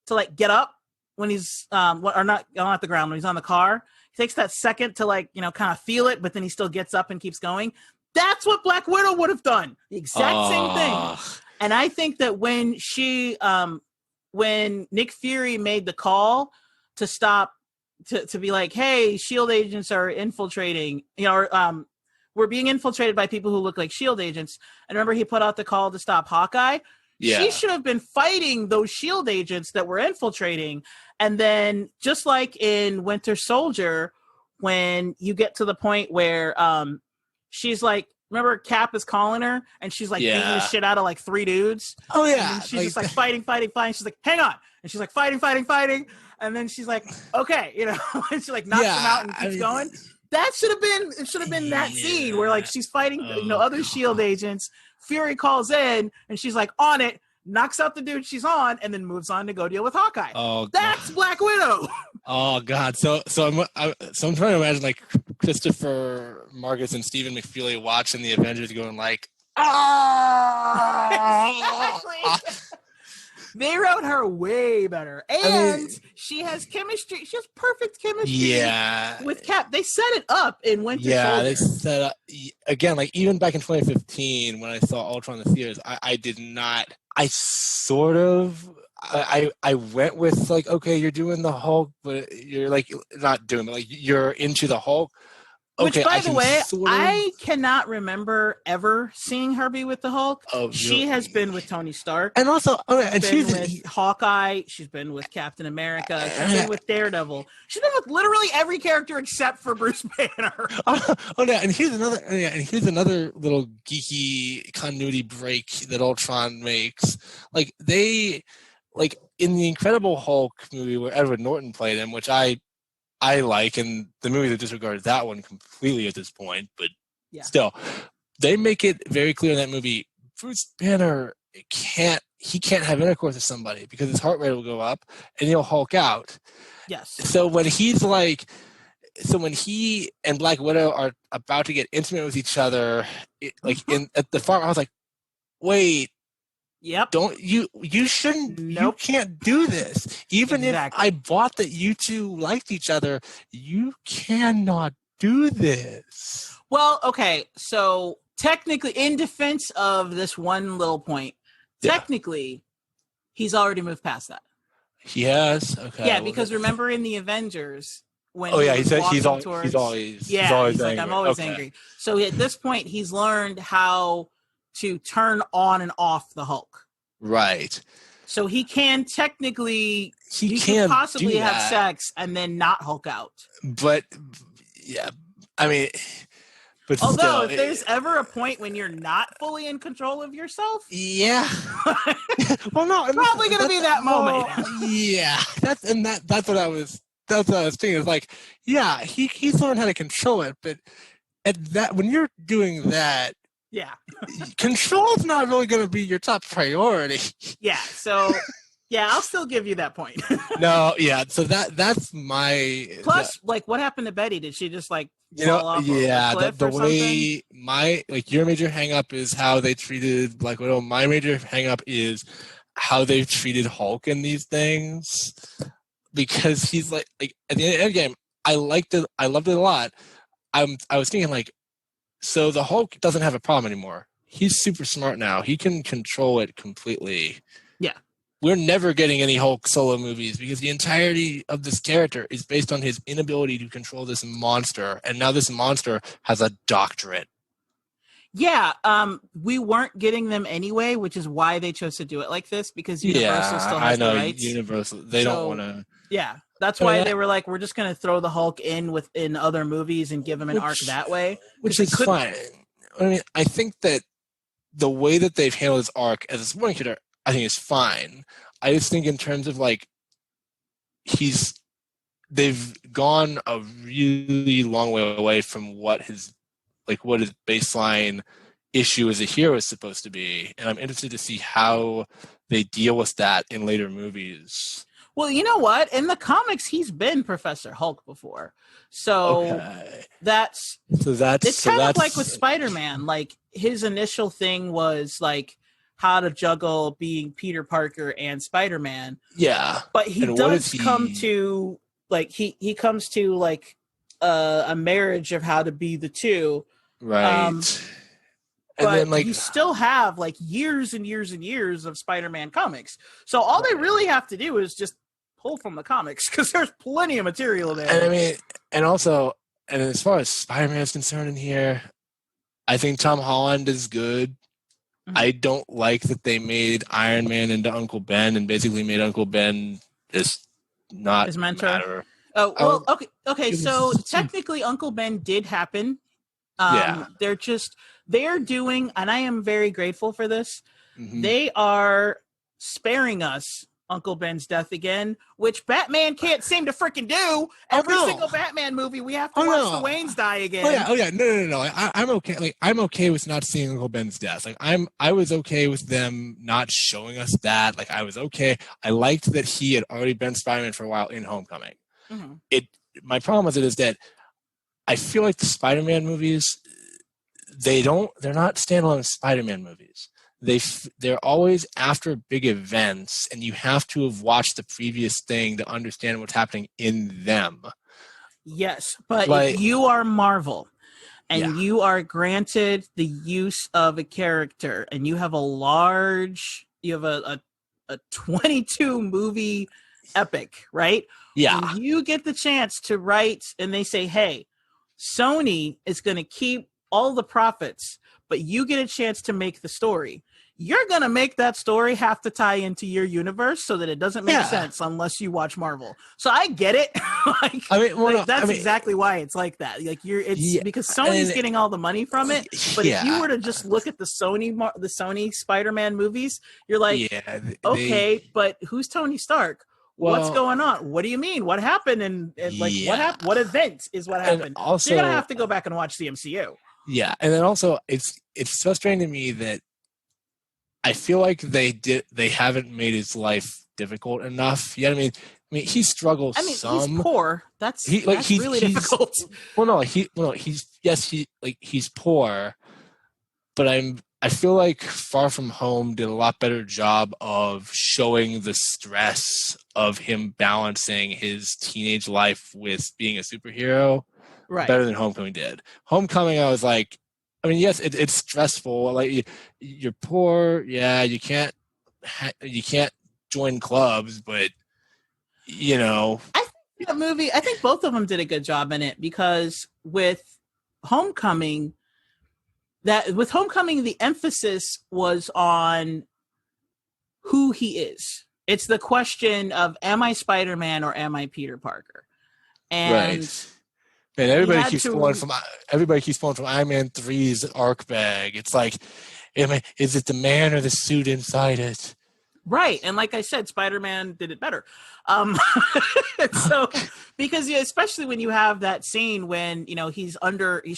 to like get up when he's or not on the ground, when he's on the car. takes that second to like, kind of feel it, but then he still gets up and keeps going. That's what Black Widow would have done. The exact same thing. And I think that when when Nick Fury made the call to stop, to be like, hey, SHIELD agents are infiltrating, we're being infiltrated by people who look like SHIELD agents. And remember, he put out the call to stop Hawkeye. Yeah. She should have been fighting those SHIELD agents that were infiltrating. And then just like in Winter Soldier, when you get to the point where she's like, remember Cap is calling her and she's like beating the shit out of like 3 dudes. Oh yeah. And she's just like fighting. She's like, hang on. And she's like fighting. And then she's like, okay, and she like knocks him out and keeps going. That should have been that scene where like she's fighting, other SHIELD agents. Fury calls in and she's like on it, knocks out the dude she's on, and then moves on to go deal with Hawkeye. Oh, that's Black Widow. Oh God. So I'm trying to imagine like Christopher Marcus and Stephen McFeely watching the Avengers going like, exactly. They wrote her way better. And she has chemistry. She has perfect chemistry with Cap. They set it up in Winter Soldier. Yeah, they set up. Again, like even back in 2015 when I saw Ultron in the theaters, I did not. I sort of. I went with like, okay, you're doing the Hulk, but you're like not doing it. Like you're into the Hulk. Which, by the way, I cannot remember ever seeing her be with the Hulk. Oh, she has been with Tony Stark. And also, she's been with Hawkeye. She's been with Captain America. She's been with Daredevil. She's been with literally every character except for Bruce Banner. And here's another little geeky continuity break that Ultron makes. Like, in the Incredible Hulk movie where Edward Norton played him, which I like, and the movie that disregards that one completely at this point, but still, they make it very clear in that movie, Bruce Banner can't have intercourse with somebody because his heart rate will go up and he'll Hulk out. Yes. So when he and Black Widow are about to get intimate with each other, at the farm, I was like, wait. Yep. Don't you shouldn't. Nope. You can't do this. Even if I bought that you two liked each other, you cannot do this. Well, okay. So technically, in defense of this one little point, technically, he's already moved past that. Yes. Okay. Yeah, because remember in the Avengers when he's always like, I'm always angry. So at this point, he's learned how to turn on and off the Hulk. Right. So he can technically he can possibly have sex and then not Hulk out. But although if there's ever a point when you're not fully in control of yourself, well, no, probably going to be that moment. That's what I was thinking. It's like, he's learned how to control it, but when you're doing that, control's not really going to be your top priority. So I'll still give you that point. So that's my plus. Like, what happened to Betty? Did she just like fall off a cliff the or way something? Your major hang up is how they treated Black Widow. My major hang up is how they've treated Hulk in these things, because he's like at the end of the game, I loved it a lot. I was thinking like, so the Hulk doesn't have a problem anymore. He's super smart now. He can control it completely. Yeah. We're never getting any Hulk solo movies because the entirety of this character is based on his inability to control this monster. And now this monster has a doctorate. Yeah. We weren't getting them anyway, which is why they chose to do it like this, because Universal still has the rights. Universal. They don't want to. Yeah. That's why they were like, we're just going to throw the Hulk in other movies and give him an arc that way. Which is fine. I mean, I think that the way that they've handled his arc as a supporting character, I think is fine. I just think in terms of like, they've gone a really long way away from what his baseline issue as a hero is supposed to be. And I'm interested to see how they deal with that in later movies. Well, you know what? In the comics, he's been Professor Hulk before. So it's kind of like with Spider-Man. Like, his initial thing was like how to juggle being Peter Parker and Spider-Man. Yeah. But he does come to like he comes to like a marriage of how to be the two. Right. But then, like, you still have like years and years and years of Spider-Man comics. So all they really have to do is just pull from the comics, because there's plenty of material there. And I mean, and as far as Spider-Man is concerned in here, I think Tom Holland is good. Mm-hmm. I don't like that they made Iron Man into Uncle Ben and basically made Uncle Ben just not his mentor. Matter. Oh, well, okay. So technically Uncle Ben did happen. They're doing, and I am very grateful for this. Mm-hmm. They are sparing us Uncle Ben's death again, which Batman can't seem to freaking do. Every single Batman movie, we have to watch the Waynes die again. Oh yeah. No. I'm okay. Like, I'm okay with not seeing Uncle Ben's death. Like, I was okay with them not showing us that. Like, I was okay. I liked that he had already been Spider-Man for a while in Homecoming. Mm-hmm. My problem with it is that I feel like the Spider-Man movies, they're not standalone Spider-Man movies. They're always after big events, and you have to have watched the previous thing to understand what's happening in them. Yes, but if you are Marvel and you are granted the use of a character, and you have a 22 movie epic, right? Yeah. When you get the chance to write, and they say, hey, Sony is going to keep all the profits, but you get a chance to make the story. You're going to make that story have to tie into your universe, so that it doesn't make sense unless you watch Marvel. So I get it. That's exactly why it's like that. Like, because Sony's getting all the money from it. But if you were to just look at the Sony Spider-Man movies, you're like, but who's Tony Stark? What's going on? What do you mean? What happened? And what happened? What event is what happened? Also, so you're gonna have to go back and watch the MCU. Yeah, and then also it's frustrating to me that I feel like they haven't made his life difficult enough. Yeah, I mean he struggles. some. He's poor. That's really difficult. He's poor, but I feel like Far From Home did a lot better job of showing the stress of him balancing his teenage life with being a superhero, better than Homecoming did. Homecoming, I was like, yes, it's stressful. Like, you're poor, you can't join clubs, but I think that movie. I think both of them did a good job in it, because with Homecoming, the emphasis was on who he is. It's the question of, am I Spider-Man or am I Peter Parker? And everybody keeps pulling from Iron Man 3's arc bag. It's like, is it the man or the suit inside it? Right. And like I said, Spider-Man did it better. So, because especially when you have that scene when, he's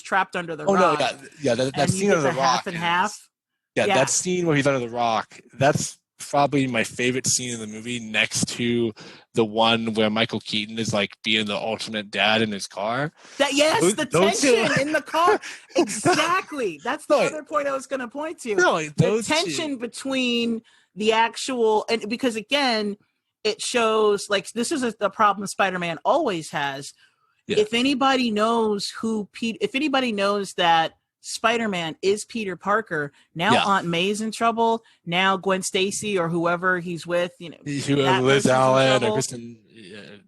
trapped under the rock. That scene of the rock. Half and half. Yeah, that scene where he's under the rock, that's probably my favorite scene in the movie, next to the one where Michael Keaton is like being the ultimate dad in his car. The tension in the car. Exactly. That's the other point I was going to point to. The tension between the actual, and because again, it shows, like, this is a problem Spider-Man always has. Yeah. If anybody knows that Spider-Man is Peter Parker, now Aunt May's in trouble. Now Gwen Stacy or whoever he's with, Liz Allen or Kristen.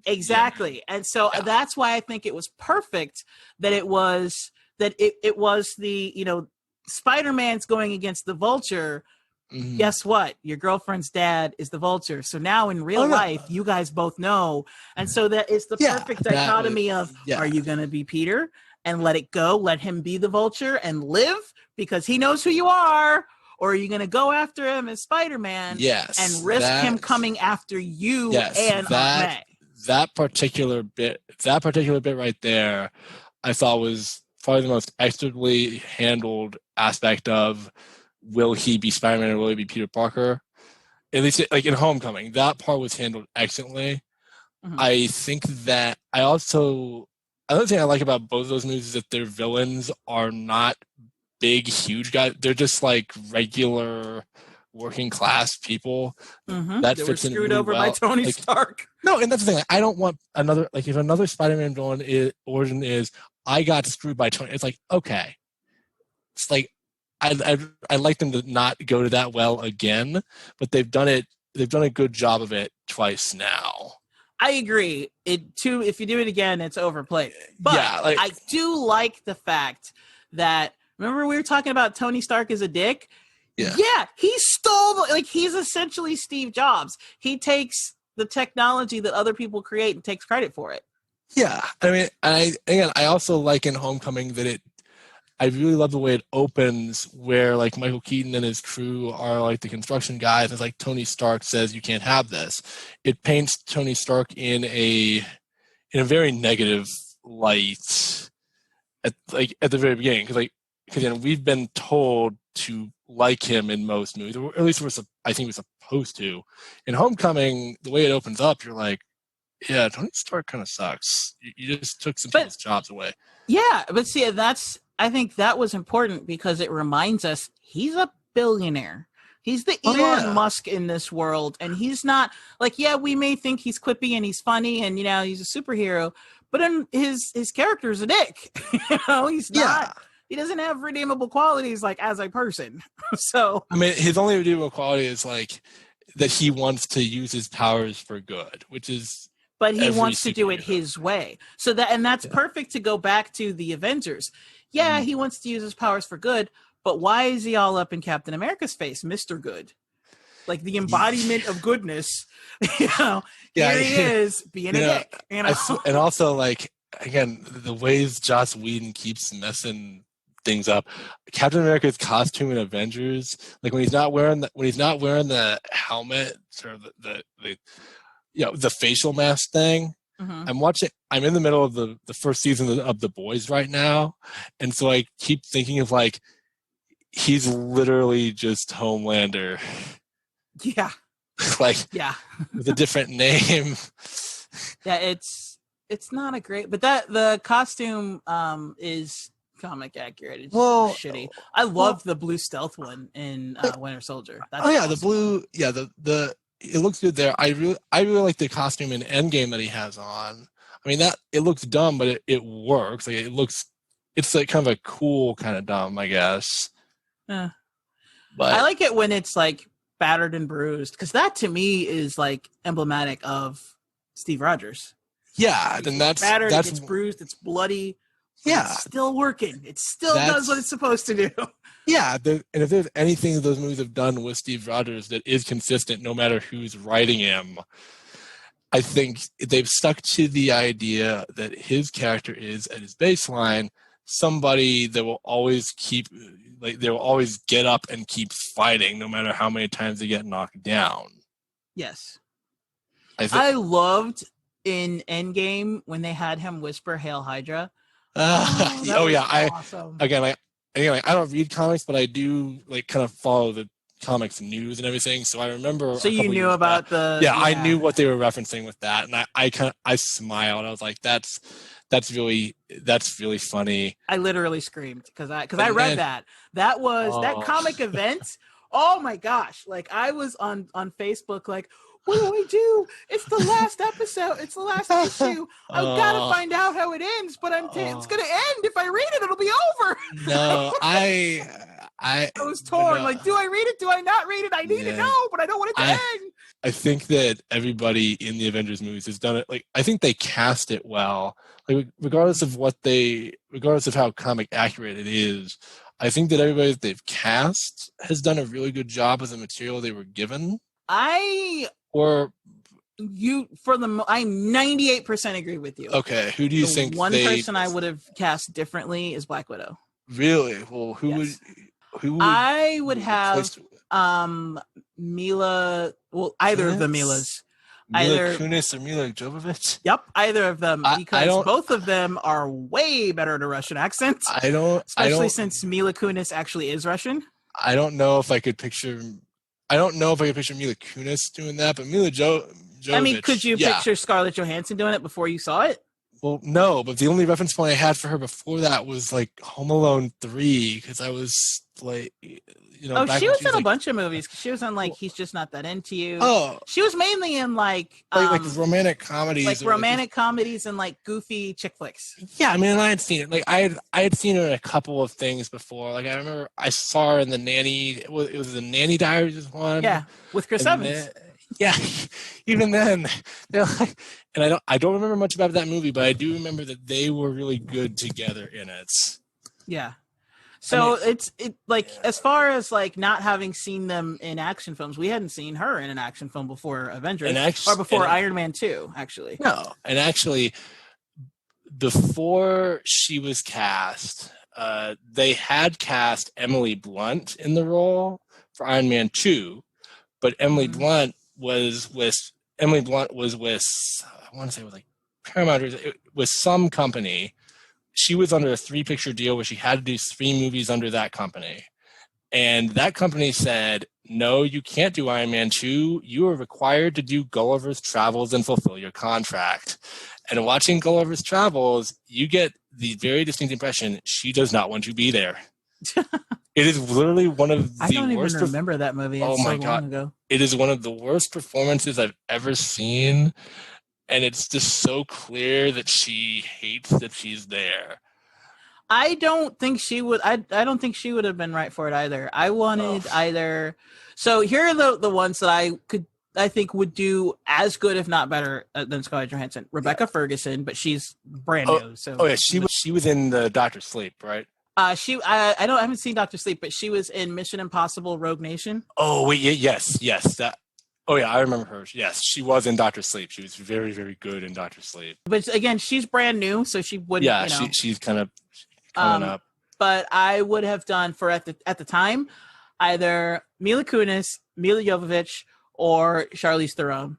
Exactly. Yeah. And so that's why I think it was perfect that it was the, Spider-Man's going against the Vulture. Mm-hmm. Guess what? Your girlfriend's dad is the Vulture. So now in real life, you guys both know. And so that is the perfect dichotomy of, are you going to be Peter and let it go, let him be the Vulture and live because he knows who you are? Or are you going to go after him as Spider-Man and risk him coming after you and Aunt May? That particular bit right there, I thought was probably the most expertly handled aspect of, will he be Spider-Man or will he be Peter Parker? At least, like, in Homecoming, that part was handled excellently. Mm-hmm. I think that another thing I like about both of those movies is that their villains are not big, huge guys. They're just like regular working class people. Mm-hmm. That They fits were in screwed really over well. by Tony Like, Stark. No, and that's the thing. Like, I don't want another, like, if another Spider-Man villain origin is I got screwed by Tony. It's like, okay, it's like I like them to not go to that well again, but they've done it. They've done a good job of it twice now. I agree. If you do it again, it's overplayed. But Yeah, like, I do like the fact that, remember we were talking about Tony Stark as a dick? Yeah. He stole, like, he's essentially Steve Jobs. He takes the technology that other people create and takes credit for it. Yeah, I mean, I also like in Homecoming that I really love the way it opens, where like Michael Keaton and his crew are like the construction guys. And it's like Tony Stark says, "You can't have this." It paints Tony Stark in a very negative light at the very beginning, because we've been told to like him in most movies, or at least I think we're supposed to. In Homecoming, the way it opens up, you're like, yeah, Tony Stark kind of sucks. You just took some people's jobs away. Yeah, but see, I think that was important because it reminds us he's a billionaire. He's the Elon Musk in this world, and he's not like, yeah, we may think he's quippy and he's funny and, he's a superhero, but his character's a dick. He's not. He doesn't have redeemable qualities like as a person. So I mean, his only redeemable quality is like that he wants to use his powers for good, which is. But he wants to do it his way. So that's perfect to go back to the Avengers. Yeah, he wants to use his powers for good, but why is he all up in Captain America's face, Mr. Good? Like the embodiment of goodness. Here he is being a dick. And also, like, again, the ways Joss Whedon keeps messing things up. Captain America's costume in Avengers, like when he's not wearing the helmet or the facial mask thing. Mm-hmm. I'm in the middle of the first season of The Boys right now, and so I keep thinking of like he's literally just Homelander. Yeah. With a different name. Yeah, it's not a great, but the costume is comic accurate. It's shitty. I love the blue stealth one in Winter Soldier. That's awesome. The blue. Yeah, the it looks good there. I really like the costume in Endgame that he has on. I mean, that it looks dumb, but it works. Like it's like kind of a cool kind of dumb, I guess. Yeah. But I like it when it's like battered and bruised, because that to me is like emblematic of Steve Rogers. Yeah, then that's battered, it's bruised, it's bloody. Yeah, it's still working. It still does what it's supposed to do. Yeah, and if there's anything those movies have done with Steve Rogers that is consistent, no matter who's writing him, I think they've stuck to the idea that his character is, at his baseline, somebody that will always they will always get up and keep fighting, no matter how many times they get knocked down. Yes. I loved in Endgame when they had him whisper "Hail Hydra." Awesome. I don't read comics, but I do like kind of follow the comics news and everything. So I remember. So you knew about I knew what they were referencing with that, and I smiled. I was like, that's really funny. I literally screamed because I read that. That was that comic event. Oh my gosh! Like I was on Facebook like, what do I do? It's the last episode. It's the last issue. I've got to find out how it ends, but it's going to end. If I read it, it'll be over. No, I was torn. Like, do I read it? Do I not read it? I need to know, but I don't want it to end. I think that everybody in the Avengers movies has done it. Like, I think they cast it well. Like, regardless of how comic accurate it is, I think that everybody that they've cast has done a really good job of the material they were given. I 98% agree with you. Okay, who do you think? One person I would have cast differently is Black Widow. Really? Well, who would I would have Mila? Well, either of the Milas. Mila Kunis or Mila Jovovich? Yep, either of them, because both of them are way better at a Russian accent. Especially since Mila Kunis actually is Russian. I don't know if I could picture Mila Kunis doing that, but Mila Jovovich. I mean, could you picture Scarlett Johansson doing it before you saw it? Well, no, but the only reference point I had for her before that was like Home Alone 3, because I was like, Oh, back she when was she in was a like, bunch of movies. She was in like He's Just Not That Into You. oh, She was mainly in like romantic comedies, or romantic comedies and like goofy chick flicks. yeah, I mean, I had seen it. Like I had seen her in a couple of things before. Like I remember I saw her in the Nanny. It was the Nanny Diaries one. Yeah, with Chris and Evans. Yeah, even then, they're like, and I don't remember much about that movie, but I do remember that they were really good together in it. Yeah. So I mean, as far as like not having seen them in action films, we hadn't seen her in an action film before Avengers or before Iron Man 2, actually. No, and actually, before she was cast, they had cast Emily Blunt in the role for Iron Man 2, but Emily Blunt was with I want to say it was like Paramount, it was some company. She was under a 3-picture deal where she had to do 3 movies under that company. And that company said, no, you can't do Iron Man 2. You are required to do Gulliver's Travels and fulfill your contract. And watching Gulliver's Travels, you get the very distinct impression she does not want to be there. It is literally one of the worst. I don't even remember that movie. It's so long ago. It is one of the worst performances I've ever seen. And it's just so clear that she hates that she's there. I don't think she would. I don't think she would have been right for it either. I wanted either. So here are the ones that I think would do as good, if not better, than Scarlett Johansson. Rebecca Ferguson, but she's brand new. So she was in the Doctor Sleep, right? I haven't seen Doctor Sleep, but she was in Mission Impossible: Rogue Nation. Oh wait, yes, that. Oh yeah, I remember her. Yes, she was in Doctor Sleep. She was very, very good in Doctor Sleep. But again, she's brand new, so she wouldn't. Yeah, she's kind of coming up. But I would have done for at the time either Mila Kunis, Mila Jovovich, or Charlize Theron.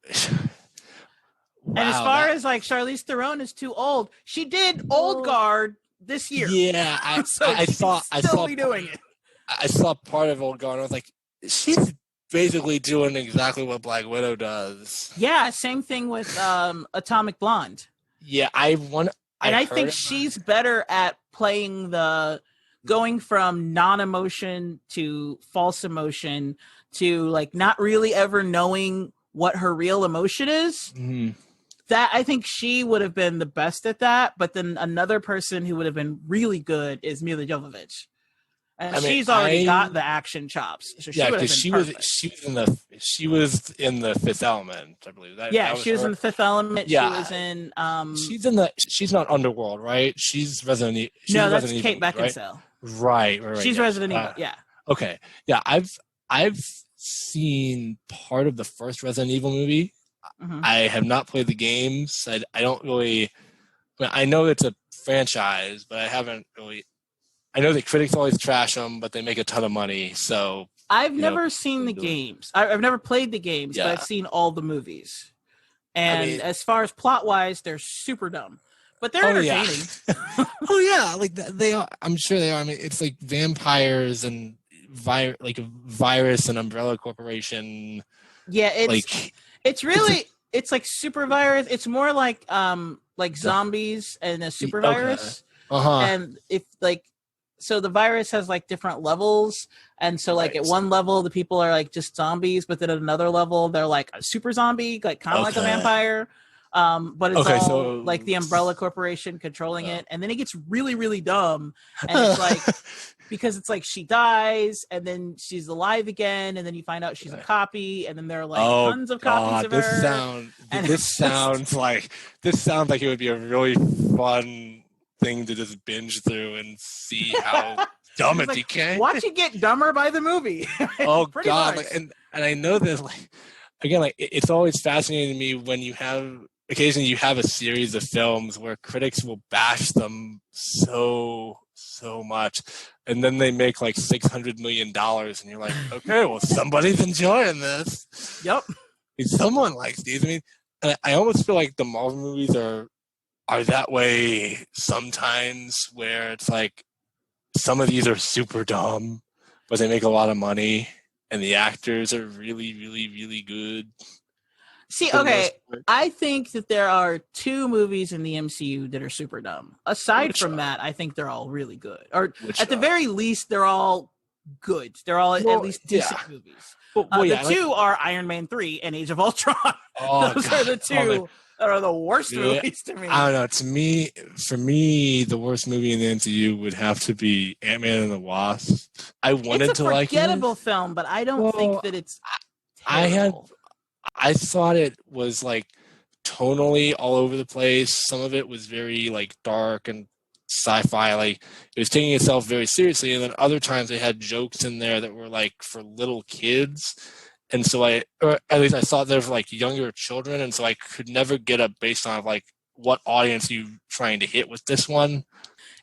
Wow, and as far as like Charlize Theron is too old, she did Old Guard this year. Yeah, I saw doing it. I saw part of Old Guard. And I was like, she's basically doing exactly what Black Widow does. Yeah, same thing with Atomic Blonde. Yeah, I think she's better at playing going from non-emotion to false emotion to like not really ever knowing what her real emotion is. Mm-hmm. That I think she would have been the best at that. But then another person who would have been really good is Mila Jovovich. And she's already got the action chops. So because she was in the Fifth Element, I believe. She was in the Fifth Element. Yeah. She was in she's not Underworld, right? She's Resident Evil. No, that's Kate Beckinsale. Right. She's Resident Evil. Yeah. Okay. Yeah, I've seen part of the first Resident Evil movie. Mm-hmm. I have not played the games. I don't really. I know it's a franchise, but I haven't really. I know that critics always trash them, but they make a ton of money. So I've never seen the games. I've never played the games, but I've seen all the movies. And as far as plot wise, they're super dumb, but they're entertaining. Yeah. Like they are. I'm sure they are. I mean, it's like vampires and a virus and Umbrella Corporation. Yeah, it's really it's like super virus. It's more like zombies and a super virus. And if like. So the virus has like different levels. And so like at one level, the people are like just zombies, but then at another level, they're like a super zombie, like kind of like a vampire. But it's all like the Umbrella Corporation controlling it. And then it gets really, really dumb. And it's like, because it's like she dies and then she's alive again. And then you find out she's a copy. And then there are like tons of copies of her. This sounds like it would be a really fun thing to just binge through and see how dumb it became. Watch it get dumber by the movie. Oh God! Like, and I know that it's always fascinating to me when occasionally you have a series of films where critics will bash them so much, and then they make like $600 million, and you're like, okay, well somebody's enjoying this. Yep. Someone likes these. I mean, and I almost feel like the Marvel movies are that way sometimes, where it's like some of these are super dumb, but they make a lot of money and the actors are really, really, really good. See, for the okay, most part. I think that there are 2 movies in the MCU that are super dumb. Aside Which from are? that, I think they're all really good. Or Which at the are? very least, they're all good. They're all Well, at least decent yeah. movies. Well, The yeah. Like, 2 are Iron Man 3 and Age of Ultron. oh Those are god. the Oh, man. 2 that are the worst Yeah. movies to me. I don't know. For me, the worst movie in the MCU would have to be Ant-Man and the Wasp. I It's wanted a to like it. forgettable film, but I don't think Well, that it's I terrible. I thought it was like tonally all over the place. Some of it was very like dark and sci-fi, like it was taking itself very seriously, and then other times they had jokes in there that were like for little kids. And so or at least I thought they were for like younger children, and so I could never get a based on like what audience you trying to hit with this one.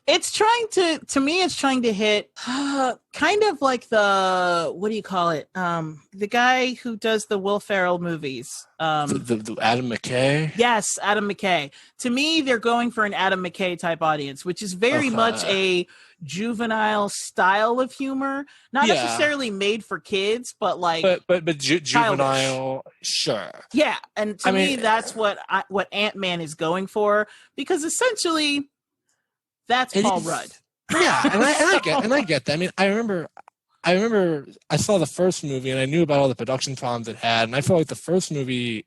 It's trying to me, it's trying to hit kind of like the, what do you call it? The guy who does the Will Ferrell movies. The Adam McKay. Yes, Adam McKay. To me, they're going for an Adam McKay type audience, which is very much a juvenile style of humor, not necessarily made for kids, but like but juvenile, sure. Yeah, and to me, that's what Ant-Man is going for, because essentially that's Paul Rudd. Yeah, and I get that. I mean, I remember I saw the first movie and I knew about all the production problems it had, and I felt like the first movie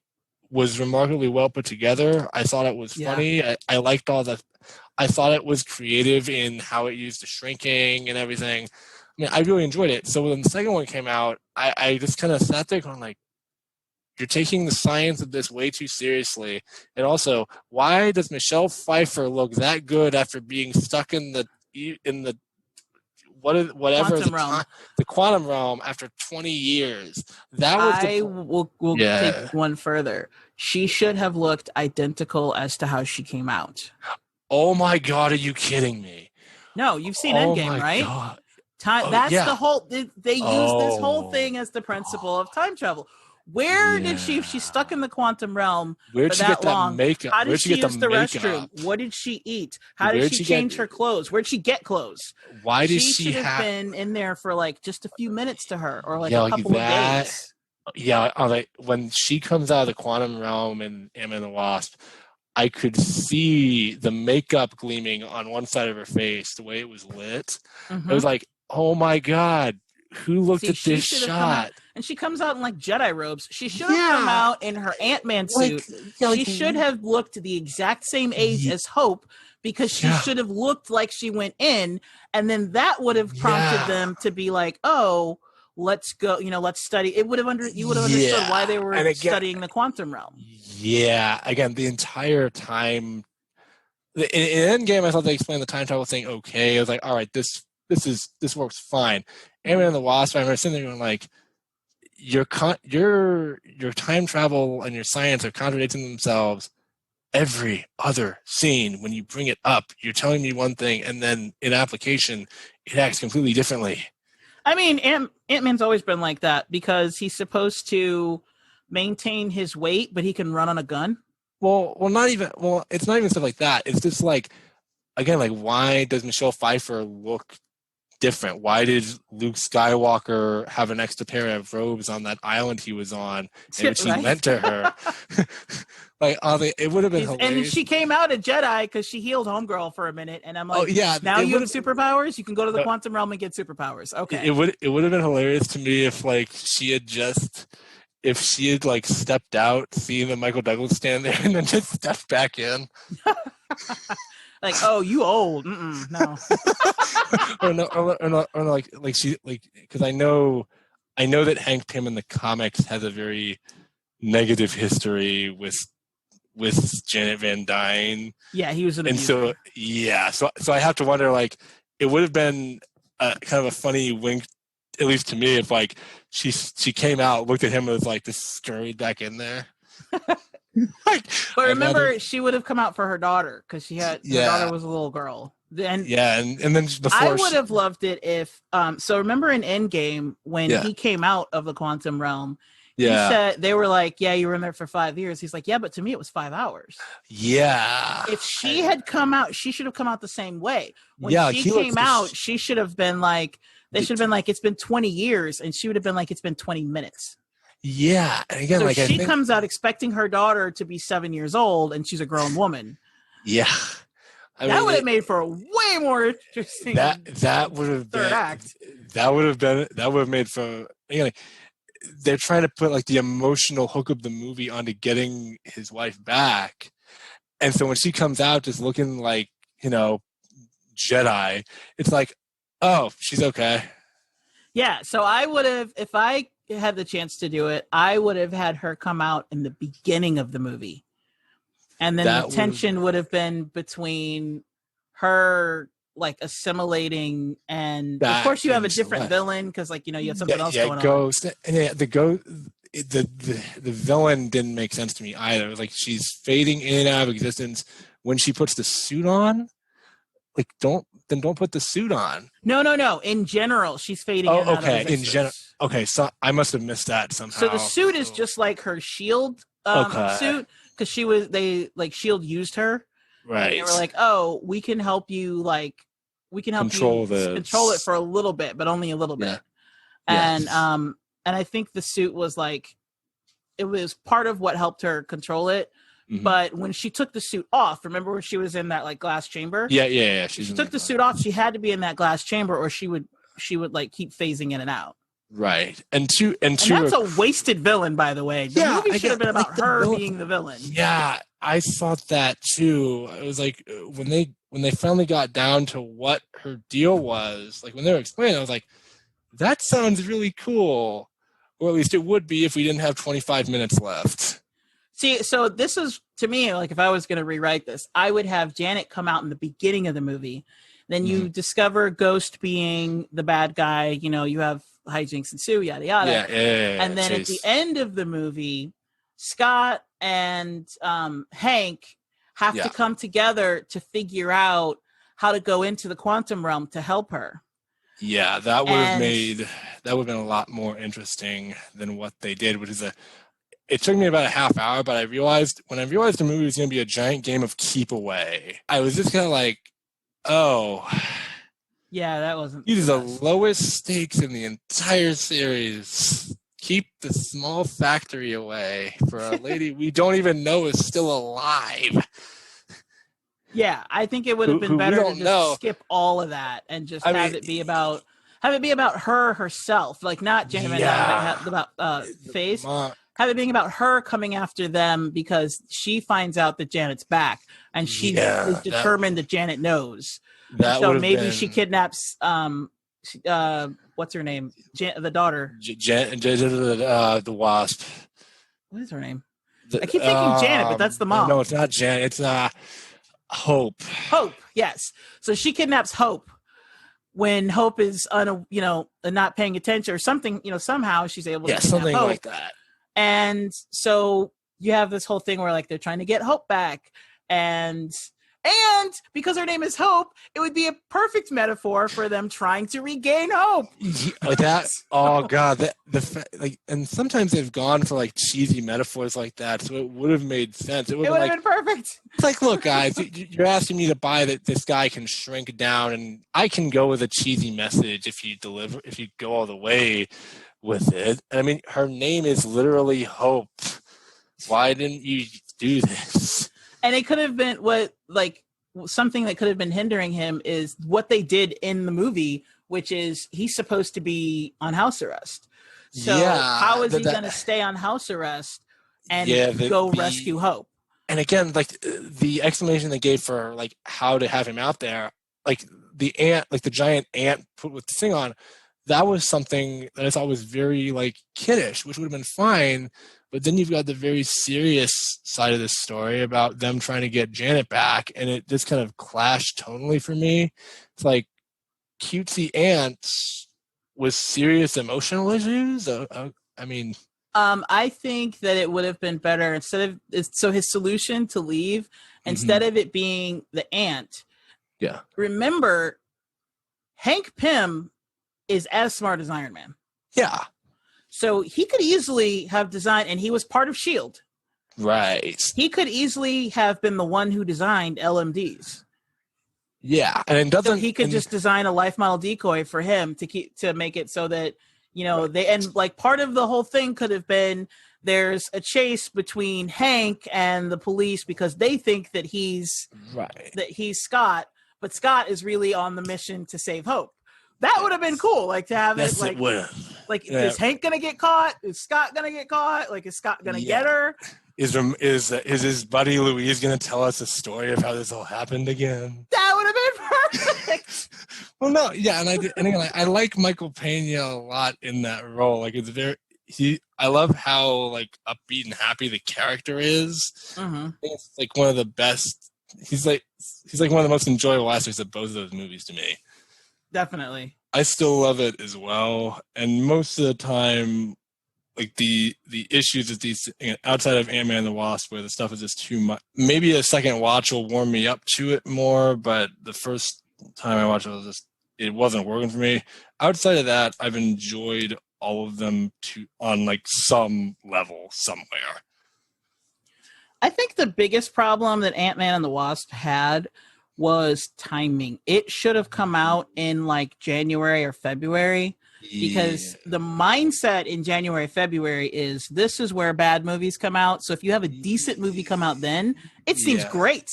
was remarkably well put together. I thought it was funny. I liked I thought it was creative in how it used the shrinking and everything. I mean, I really enjoyed it. So when the second one came out, I just kind of sat there going like, you're taking the science of this way too seriously. And also, why does Michelle Pfeiffer look that good after being stuck in the quantum realm after 20 years? That was I will take one further. She should have looked identical as to how she came out. Oh my god, are you kidding me? No, you've seen Endgame, right? God. The whole they use this whole thing as the principle of time travel. Where did she's stuck in the quantum realm for that long? Makeup? How did she use the restroom? What did she eat? How did she change her clothes? Where'd she get clothes? Why did she should have been in there for like just a few minutes to her, or like a couple of days? Yeah, like when she comes out of the quantum realm in Ant-Man and the Wasp, I could see the makeup gleaming on one side of her face, the way it was lit. It was like, oh my god, who looked at this shot? And she comes out in like Jedi robes. She should have come out in her Ant-Man suit. She should have looked the exact same age as Hope, because she should have looked like she went in, and then that would have prompted them to be like, oh, let's go, let's study. You would have understood why they were studying the quantum realm. Yeah, again, the entire time in Endgame, I thought they explained the time travel thing okay. I was like, all right, this works fine. Ant-Man and the Wasp, I remember sitting there going like, your time travel and your science are contradicting themselves every other scene. When you bring it up, you're telling me one thing, and then in application, it acts completely differently. I mean, Ant-Man's always been like that, because he's supposed to maintain his weight, but he can run on a gun. Well, it's not even stuff like that. It's just like, again, like, why does Michelle Pfeiffer look different? Why did Luke Skywalker have an extra pair of robes on that island he was on, and which he lent to her? Like, it would have been hilarious. And she came out a Jedi because she healed Homegirl for a minute, and I'm like, now you have superpowers. You can go to the quantum realm and get superpowers. Okay, it would have been hilarious to me if like she had like stepped out, seeing the Michael Douglas stand there, and then just stepped back in. Like, oh, you old? No. or like she, like, because I know that Hank Pym in the comics has a very negative history with Janet Van Dyne. Yeah, he was an abuser. So I have to wonder, like, it would have been kind of a funny wink, at least to me, if like she came out, looked at him, and was like, just scurried back in there. But remember, she would have come out for her daughter, because her daughter was a little girl. And then before I would have loved it if so remember in Endgame when he came out of the quantum realm, he said, they were like, yeah, you were in there for 5 years. He's like, yeah, but to me it was 5 hours. Yeah. If she had come out, she should have come out the same way. When she came out, she should have been like, they should have been like, it's been 20 years, and she would have been like, it's been 20 minutes. Yeah, and again, So like I she think, comes out expecting her daughter to be 7 years old, and she's a grown woman. yeah, I That mean, would have made for a way more interesting that would have third been act. that would have made for, again, like, they're trying to put like the emotional hook of the movie onto getting his wife back, and so when she comes out just looking like, Jedi, it's like, oh, she's okay. Yeah, so I would have, if I had the chance to do it, I would have had her come out in the beginning of the movie. And then That the tension would have been between her like assimilating, and of course you have a different villain because you have something else going Ghost, and the ghost. The villain didn't make sense to me either. It was like she's fading in and out of existence when she puts the suit on. Like, don't put the suit on. No. In general, she's fading in and out of existence. In general. Okay, so I must have missed that somehow. So the suit is just like her shield suit, because shield used her. Right. And they were like, oh, we can help you control it for a little bit, but only a little bit. And and I think the suit was like, it was part of what helped her control it. Mm-hmm. But when she took the suit off, remember when she was in that like glass chamber? Yeah. She took the suit off. She had to be in that glass chamber, or she would like keep phasing in and out. Right. And that's a wasted villain, by the way. The movie should have been about her being the villain. Yeah, I thought that too. It was like when they finally got down to what her deal was, like when they were explaining, I was like, that sounds really cool. Or at least it would be if we didn't have 25 minutes left. See, so this is, to me, like if I was going to rewrite this, I would have Janet come out in the beginning of the movie. Then you discover Ghost being the bad guy. You have hijinks ensue, yada, yada. Yeah, and then at the end of the movie, Scott and Hank have to come together to figure out how to go into the quantum realm to help her. Yeah, that would have been a lot more interesting than what they did, which is it took me about a half hour, but when I realized the movie was going to be a giant game of keep away, I was just kind of like, oh. Yeah, that wasn't. These are the lowest stakes in the entire series. Keep the small factory away for a lady we don't even know is still alive. Yeah, I think it would have been better to just skip all of that and just have it be about her herself, like not Janet Van Dyne, but about Faze. Have it being about her coming after them because she finds out that Janet's back and she is determined that Janet knows. So maybe she kidnaps what's her name? The daughter. The Wasp. What is her name? I keep thinking Janet, but that's the mom. No, it's not Janet. It's Hope. Hope, yes. So she kidnaps Hope when Hope is not paying attention or something. Somehow she's able to kidnap something Hope. like that. And so you have this whole thing where like they're trying to get Hope back, and because her name is Hope, it would be a perfect metaphor for them trying to regain hope. Oh god, and sometimes they've gone for like cheesy metaphors like that, so it would have made sense. It would have been perfect. It's like, look, guys, you're asking me to buy that this guy can shrink down, and I can go with a cheesy message if you go all the way with it. I mean, her name is literally Hope. Why didn't you do this? And it could have been something that could have been hindering him is what they did in the movie, which is he's supposed to be on house arrest. So how is he going to stay on house arrest and go rescue Hope? And again, like the explanation they gave for like how to have him out there, like the ant, like the giant ant put with the thing on, that was something that I thought was very like kiddish, which would have been fine. But then you've got the very serious side of this story about them trying to get Janet back, and it just kind of clashed tonally for me. It's like cutesy ants with serious emotional issues. I think that it would have been better so his solution to leave, instead of it being the ant. Yeah. Remember, Hank Pym is as smart as Iron Man. Yeah. So he could easily have designed, and he was part of S.H.I.E.L.D. Right. He could easily have been the one who designed LMDs. Yeah. And he could just design a life model decoy for him to make it so that You know, they and like part of the whole thing could have been there's a chase between Hank and the police because they think that he's Scott, but Scott is really on the mission to save Hope. That would have been cool, like to have it like is Hank gonna get caught? Is Scott gonna get caught? Like is Scott gonna get her? Is his buddy Louise gonna tell us a story of how this all happened again? That would have been perfect. Well, no, yeah, and again, I like Michael Pena a lot in that role. Like I love how like upbeat and happy the character is. Mm-hmm. I think it's like one of the best. He's like one of the most enjoyable aspects of both of those movies to me. Definitely. I still love it as well, and most of the time, like the issues with these outside of Ant-Man and the Wasp, where the stuff is just too much. Maybe a second watch will warm me up to it more, but the first time I watched it wasn't working for me. Outside of that, I've enjoyed all of them on like some level somewhere. I think the biggest problem that Ant-Man and the Wasp had was timing. It should have come out in like January or February because the mindset in January, February is this is where bad movies come out. So if you have a decent movie come out then, it seems great.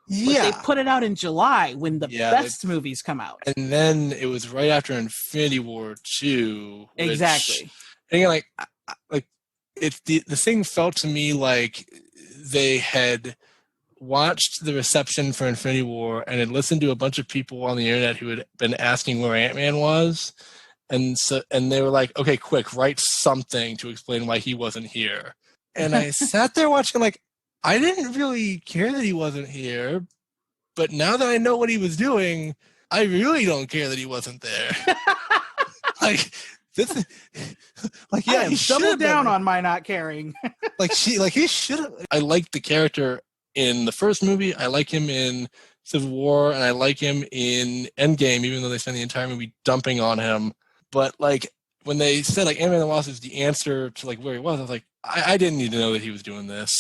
Yeah. But they put it out in July when the best movies come out. And then it was right after Infinity War 2. Exactly. And like it's the thing felt to me like they had watched the reception for Infinity War and had listened to a bunch of people on the internet who had been asking where Ant-Man was. And they were like, okay, quick, write something to explain why he wasn't here. And I sat there watching like, I didn't really care that he wasn't here, but now that I know what he was doing, I really don't care that he wasn't there. Like this, like yeah, he double down on my not caring. he should have. I liked the character in the first movie. I like him in Civil War, and I like him in Endgame, even though they spend the entire movie dumping on him. But like when they said like Ant-Man and the Wasp is the answer to like where he was, I was like, I didn't need to know that he was doing this.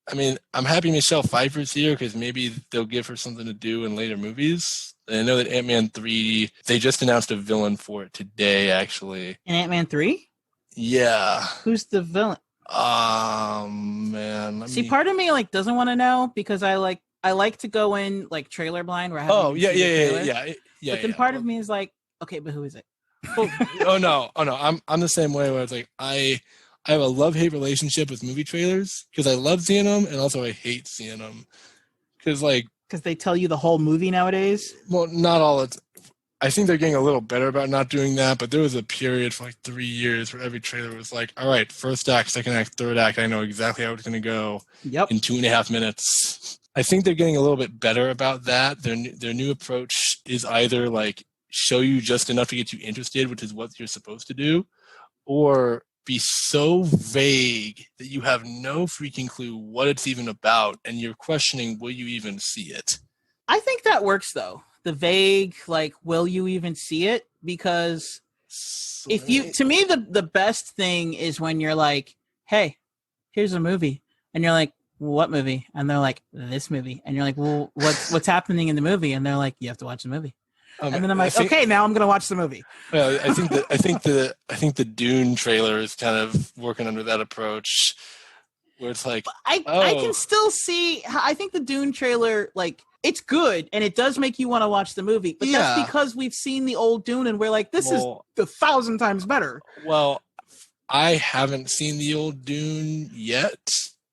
I mean, I'm happy Michelle Pfeiffer's here because maybe they'll give her something to do in later movies. And I know that Ant-Man 3, they just announced a villain for it today, actually. In Ant-Man 3? Yeah. Who's the villain? Man. Part of me like doesn't want to know because I like to go in like trailer blind where I haven't yeah. But then part of me is like, okay, but who is it? Oh no. I'm the same way where it's like I have a love-hate relationship with movie trailers because I love seeing them and also I hate seeing them because they tell you the whole movie nowadays. Well, not all. I think they're getting a little better about not doing that, but there was a period for like 3 years where every trailer was like, all right, first act, second act, third act. I know exactly how it's going to go in 2.5 minutes. I think they're getting a little bit better about that. Their new approach is either like show you just enough to get you interested, which is what you're supposed to do, or be so vague that you have no freaking clue what it's even about and you're questioning will you even see it. I think that works though. The vague, like, will you even see it? Because to me the best thing is when you're like, hey, here's a movie, and you're like, what movie? And they're like, this movie, and you're like, well, what's happening in the movie? And they're like, you have to watch the movie. And then I'm like, okay, now I'm gonna watch the movie. Well, I think the Dune trailer is kind of working under that approach, where it's like, I can still see. I think the Dune trailer, like, it's good and it does make you want to watch the movie, but that's because we've seen the old Dune and we're like, this is 1,000 times better. Well, I haven't seen the old Dune yet,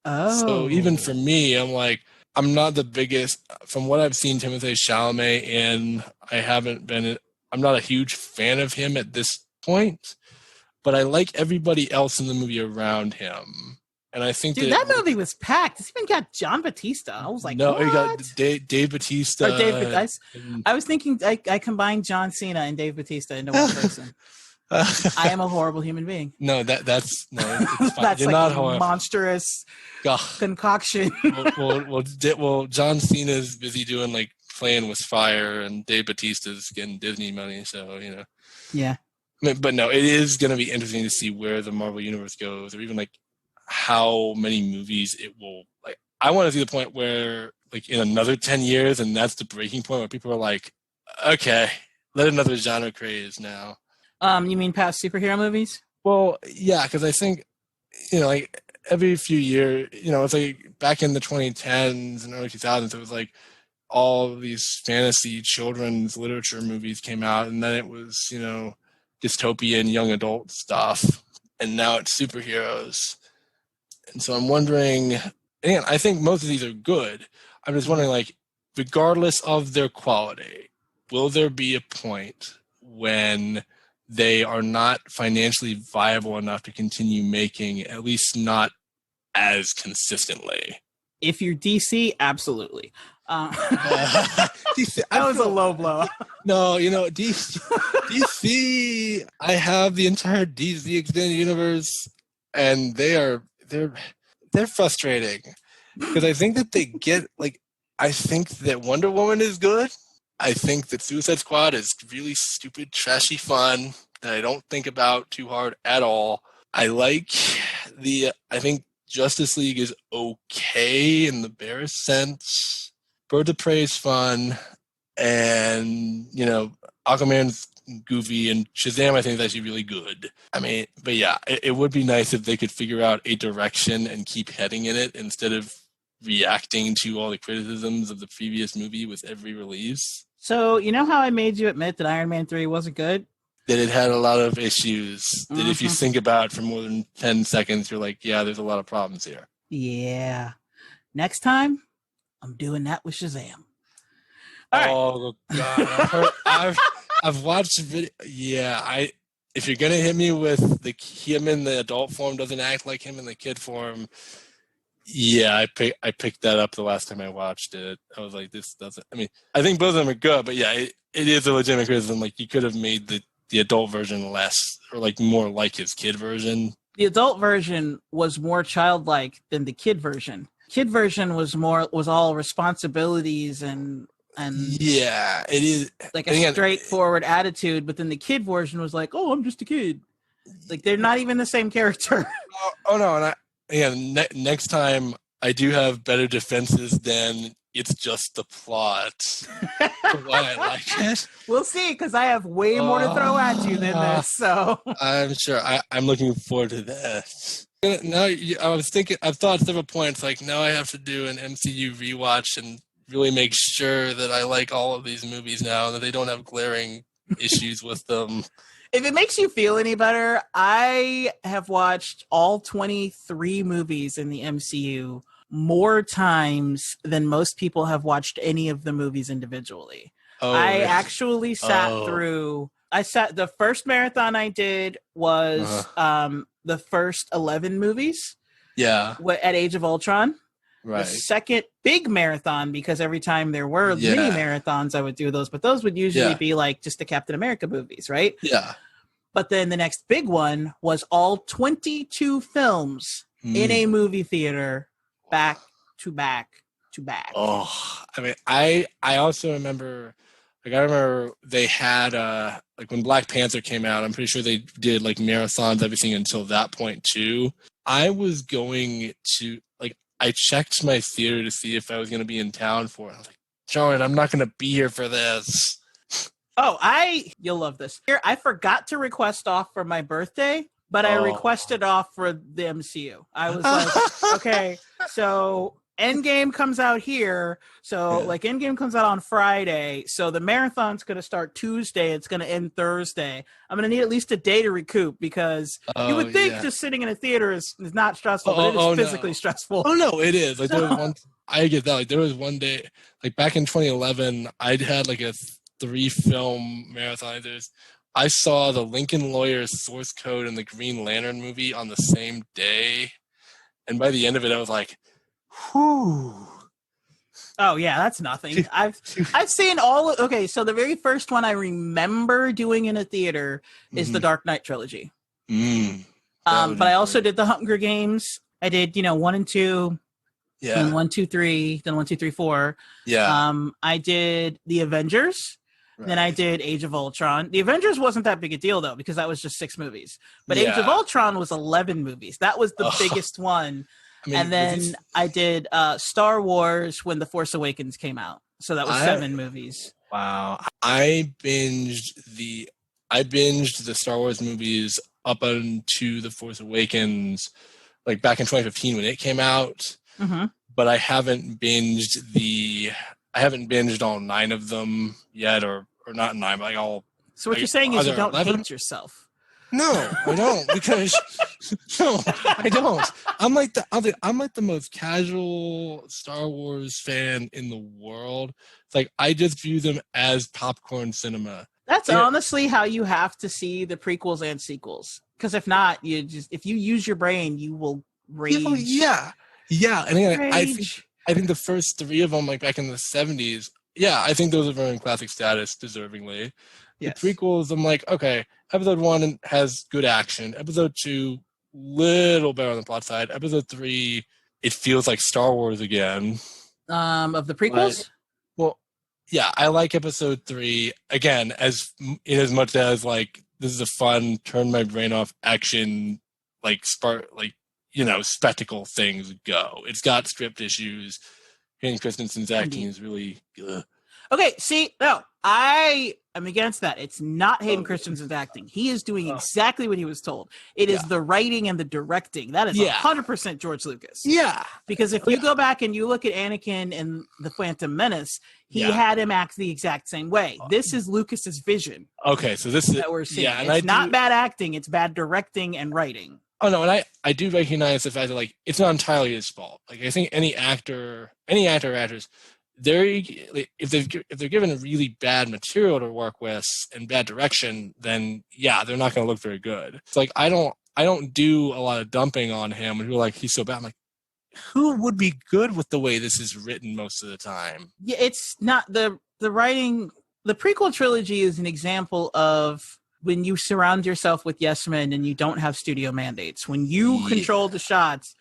so even for me, I'm like, I'm not the biggest, from what I've seen Timothée Chalamet in, I'm not a huge fan of him at this point, but I like everybody else in the movie around him. And I think that movie was packed. It's even got John Batista. I was like, no, what? You got Dave Batista. Or Dave, I was thinking I combined John Cena and Dave Batista into one person. I am a horrible human being. No, it's fine. That's You're like not a horrible. Monstrous concoction. well, John Cena's busy doing like playing with fire, and Dave Batista's getting Disney money, so you know. Yeah. But no, it is going to be interesting to see where the Marvel Universe goes, or even like how many movies it will. Like, I want to see the point where, like, in another 10 years, and that's the breaking point where people are like, okay, let another genre craze now. You mean past superhero movies? Well, yeah, because I think, like every few years, it's like back in the 2010s and early 2000s, it was like all these fantasy children's literature movies came out, and then it was, dystopian young adult stuff, and now it's superheroes. And so I'm wondering, and I think most of these are good. I'm just wondering, like, regardless of their quality, will there be a point when they are not financially viable enough to continue making, at least not as consistently? If you're DC, absolutely. DC, that was a low blow. No, DC. I have the entire DC extended universe, and they're frustrating because I think that they get like. I think that Wonder Woman is good. I think that Suicide Squad is really stupid, trashy fun that I don't think about too hard at all. I think Justice League is okay in the barest sense. Birds of Prey is fun. And, Aquaman's goofy, and Shazam I think is actually really good. I mean, but yeah, it would be nice if they could figure out a direction and keep heading in it instead of reacting to all the criticisms of the previous movie with every release. So, you know how I made you admit that Iron Man 3 wasn't good? That it had a lot of issues. That if you think about it for more than 10 seconds, you're like, yeah, there's a lot of problems here. Yeah. Next time, I'm doing that with Shazam. All right. God. I've watched the video. Yeah, if you're going to hit me with him in the adult form doesn't act like him in the kid form, yeah, I picked that up the last time I watched it. I was like, this doesn't. I mean, I think both of them are good, but yeah, it is a legitimate criticism. Like, you could have made the adult version less, or like more like his kid version. The adult version was more childlike than the kid version. Kid version was all responsibilities and yeah, it is like a straightforward attitude. But then the kid version was like, oh, I'm just a kid. Like, they're not even the same character. Oh no, and next time I do have better defenses than it's just the plot. Why I like it. We'll see, because I have way more to throw at you than this. So I'm sure I'm looking forward to that. Now I've thought several points. Like, now I have to do an MCU rewatch and really make sure that I like all of these movies now, that they don't have glaring issues with them. If it makes you feel any better, I have watched all 23 movies in the MCU more times than most people have watched any of the movies individually. I actually sat through. The first marathon I did was the first 11 movies. Yeah. At Age of Ultron. Right. The second big marathon, because every time there were mini marathons, I would do those, but those would usually be like just the Captain America movies, right? Yeah. But then the next big one was all 22 films in a movie theater, back to back to back. Oh, I mean, I also remember, like, I remember they had, like, when Black Panther came out, I'm pretty sure they did, like, marathons, everything until that point, too. I was going to, like, I checked my theater to see if I was going to be in town for it. I was like, John, I'm not going to be here for this. Oh, you'll love this. Here, I forgot to request off for my birthday, but I requested off for the MCU. I was like, okay, so Endgame comes out here. So like Endgame comes out on Friday. So the marathon's going to start Tuesday. It's going to end Thursday. I'm going to need at least a day to recoup, because you would think just sitting in a theater is not stressful, but it is physically stressful. Oh no, it is. Like, there was one, I get that. Like, there was one day, like back in 2011, I had like a 3-film marathon. I saw the Lincoln Lawyer's Source Code and the Green Lantern movie on the same day, and by the end of it, I was like, whew. Oh yeah, that's nothing. I've seen all. Okay, so the very first one I remember doing in a theater is the Dark Knight trilogy. But I also did the Hunger Games. I did 1 and 2. Yeah. And 1, 2, 3. Then 1, 2, 3, 4. Yeah. I did the Avengers. Right. Then I did Age of Ultron. The Avengers wasn't that big a deal, though, because that was just 6 movies. But Age of Ultron was 11 movies. That was the biggest one. I mean, and then I did Star Wars when The Force Awakens came out. So that was 7 movies. Wow. I I binged the Star Wars movies up unto The Force Awakens, like back in 2015 when it came out. Mm-hmm. But I haven't binged all 9 of them yet, or not 9, but like all. So what like, you're saying is you don't 11? hate yourself. No, I don't, because no, I don't. I'm like the most casual Star Wars fan in the world. It's like I just view them as popcorn cinema. That's honestly how you have to see the prequels and sequels. Because if not, if you use your brain, you will rage. Yeah. And again, Rage. I think the first 3 of them, like back in the 70s, yeah, I think those are very classic status, deservingly. Yes. The prequels, I'm like, okay, episode 1 has good action. Episode 2, little better on the plot side. Episode 3, it feels like Star Wars again. Of the prequels? Well, yeah, I like episode 3 again, as much as like this is a fun turn my brain off action, like spectacle things go. It's got script issues. Hayden Christensen's acting is really good. Okay, see, no, I am against that. It's not Hayden Christensen's acting. He is doing exactly what he was told. It is the writing and the directing. That is 100% George Lucas. Yeah. Because if you go back and you look at Anakin in The Phantom Menace, he had him act the exact same way. This is Lucas's vision. Okay, so this is that we're seeing. Yeah, and it's not bad acting, it's bad directing and writing. Oh no, and I do recognize the fact that like it's not entirely his fault. Like I think any actor or actress, if they're given really bad material to work with and bad direction, then they're not going to look very good. It's like I don't do a lot of dumping on him and people are like he's so bad. I'm like, who would be good with the way this is written most of the time? Yeah, it's not the writing. The prequel trilogy is an example of when you surround yourself with yes men and you don't have studio mandates. When you control the shots,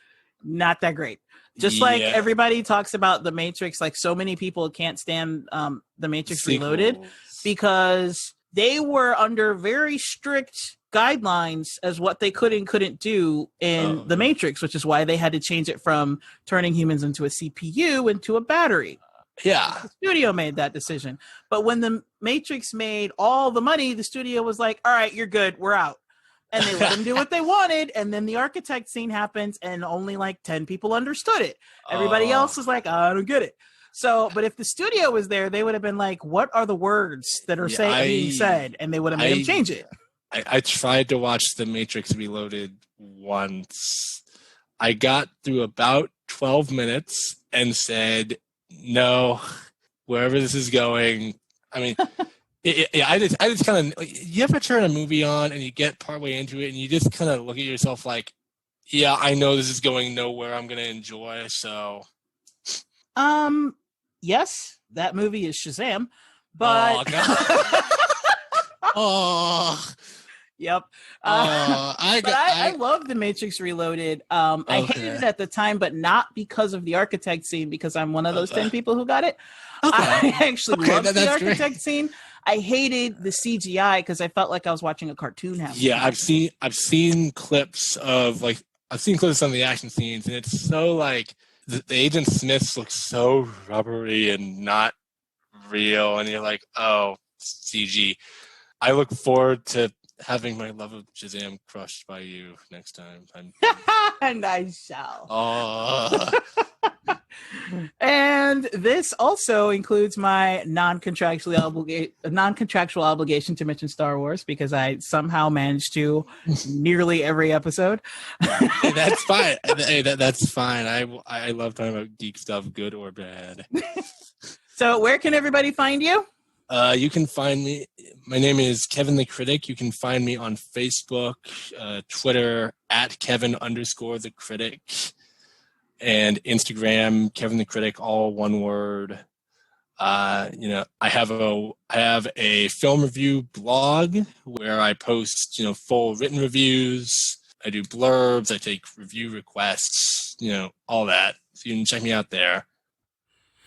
not that great. Just like everybody talks about The Matrix, like so many people can't stand The Matrix Reloaded because they were under very strict guidelines as what they could and couldn't do in The Matrix, which is why they had to change it from turning humans into a CPU into a battery. Yeah. The studio made that decision. But when The Matrix made all the money, the studio was like, all right, you're good. We're out. And they let them do what they wanted. And then the architect scene happens and only like 10 people understood it. Everybody else was like, I don't get it. So, but if the studio was there, they would have been like, what are the words that are being said? And they would have made him change it. I tried to watch The Matrix Reloaded once. I got through about 12 minutes and said, no, wherever this is going. I mean, I just kind of, you ever turn a movie on and you get partway into it and you just kind of look at yourself like, yeah, I know this is going nowhere I'm going to enjoy. So, yes, that movie is Shazam, but yep. I love The Matrix Reloaded. I hated it at the time, but not because of the architect scene, because I'm one of those 10 people who got it. I actually loved the architect scene. I hated the CGI because I felt like I was watching a cartoon happen. Yeah, I've seen clips of some of the action scenes, and it's so like the Agent Smiths look so rubbery and not real, and you're like, oh, CG. I look forward to having my love of Shazam crushed by you next time. And I shall. And this also includes my non-contractual obligation to mention Star Wars because I somehow managed to nearly every episode. That's fine. That's fine. I love talking about geek stuff, good or bad. So where can everybody find you? You can find me. My name is Kevin the Critic. You can find me on Facebook, Twitter at Kevin_the Critic, and Instagram Kevin the Critic, all one word. I have a film review blog where I post full written reviews. I do blurbs. I take review requests. All that. So you can check me out there.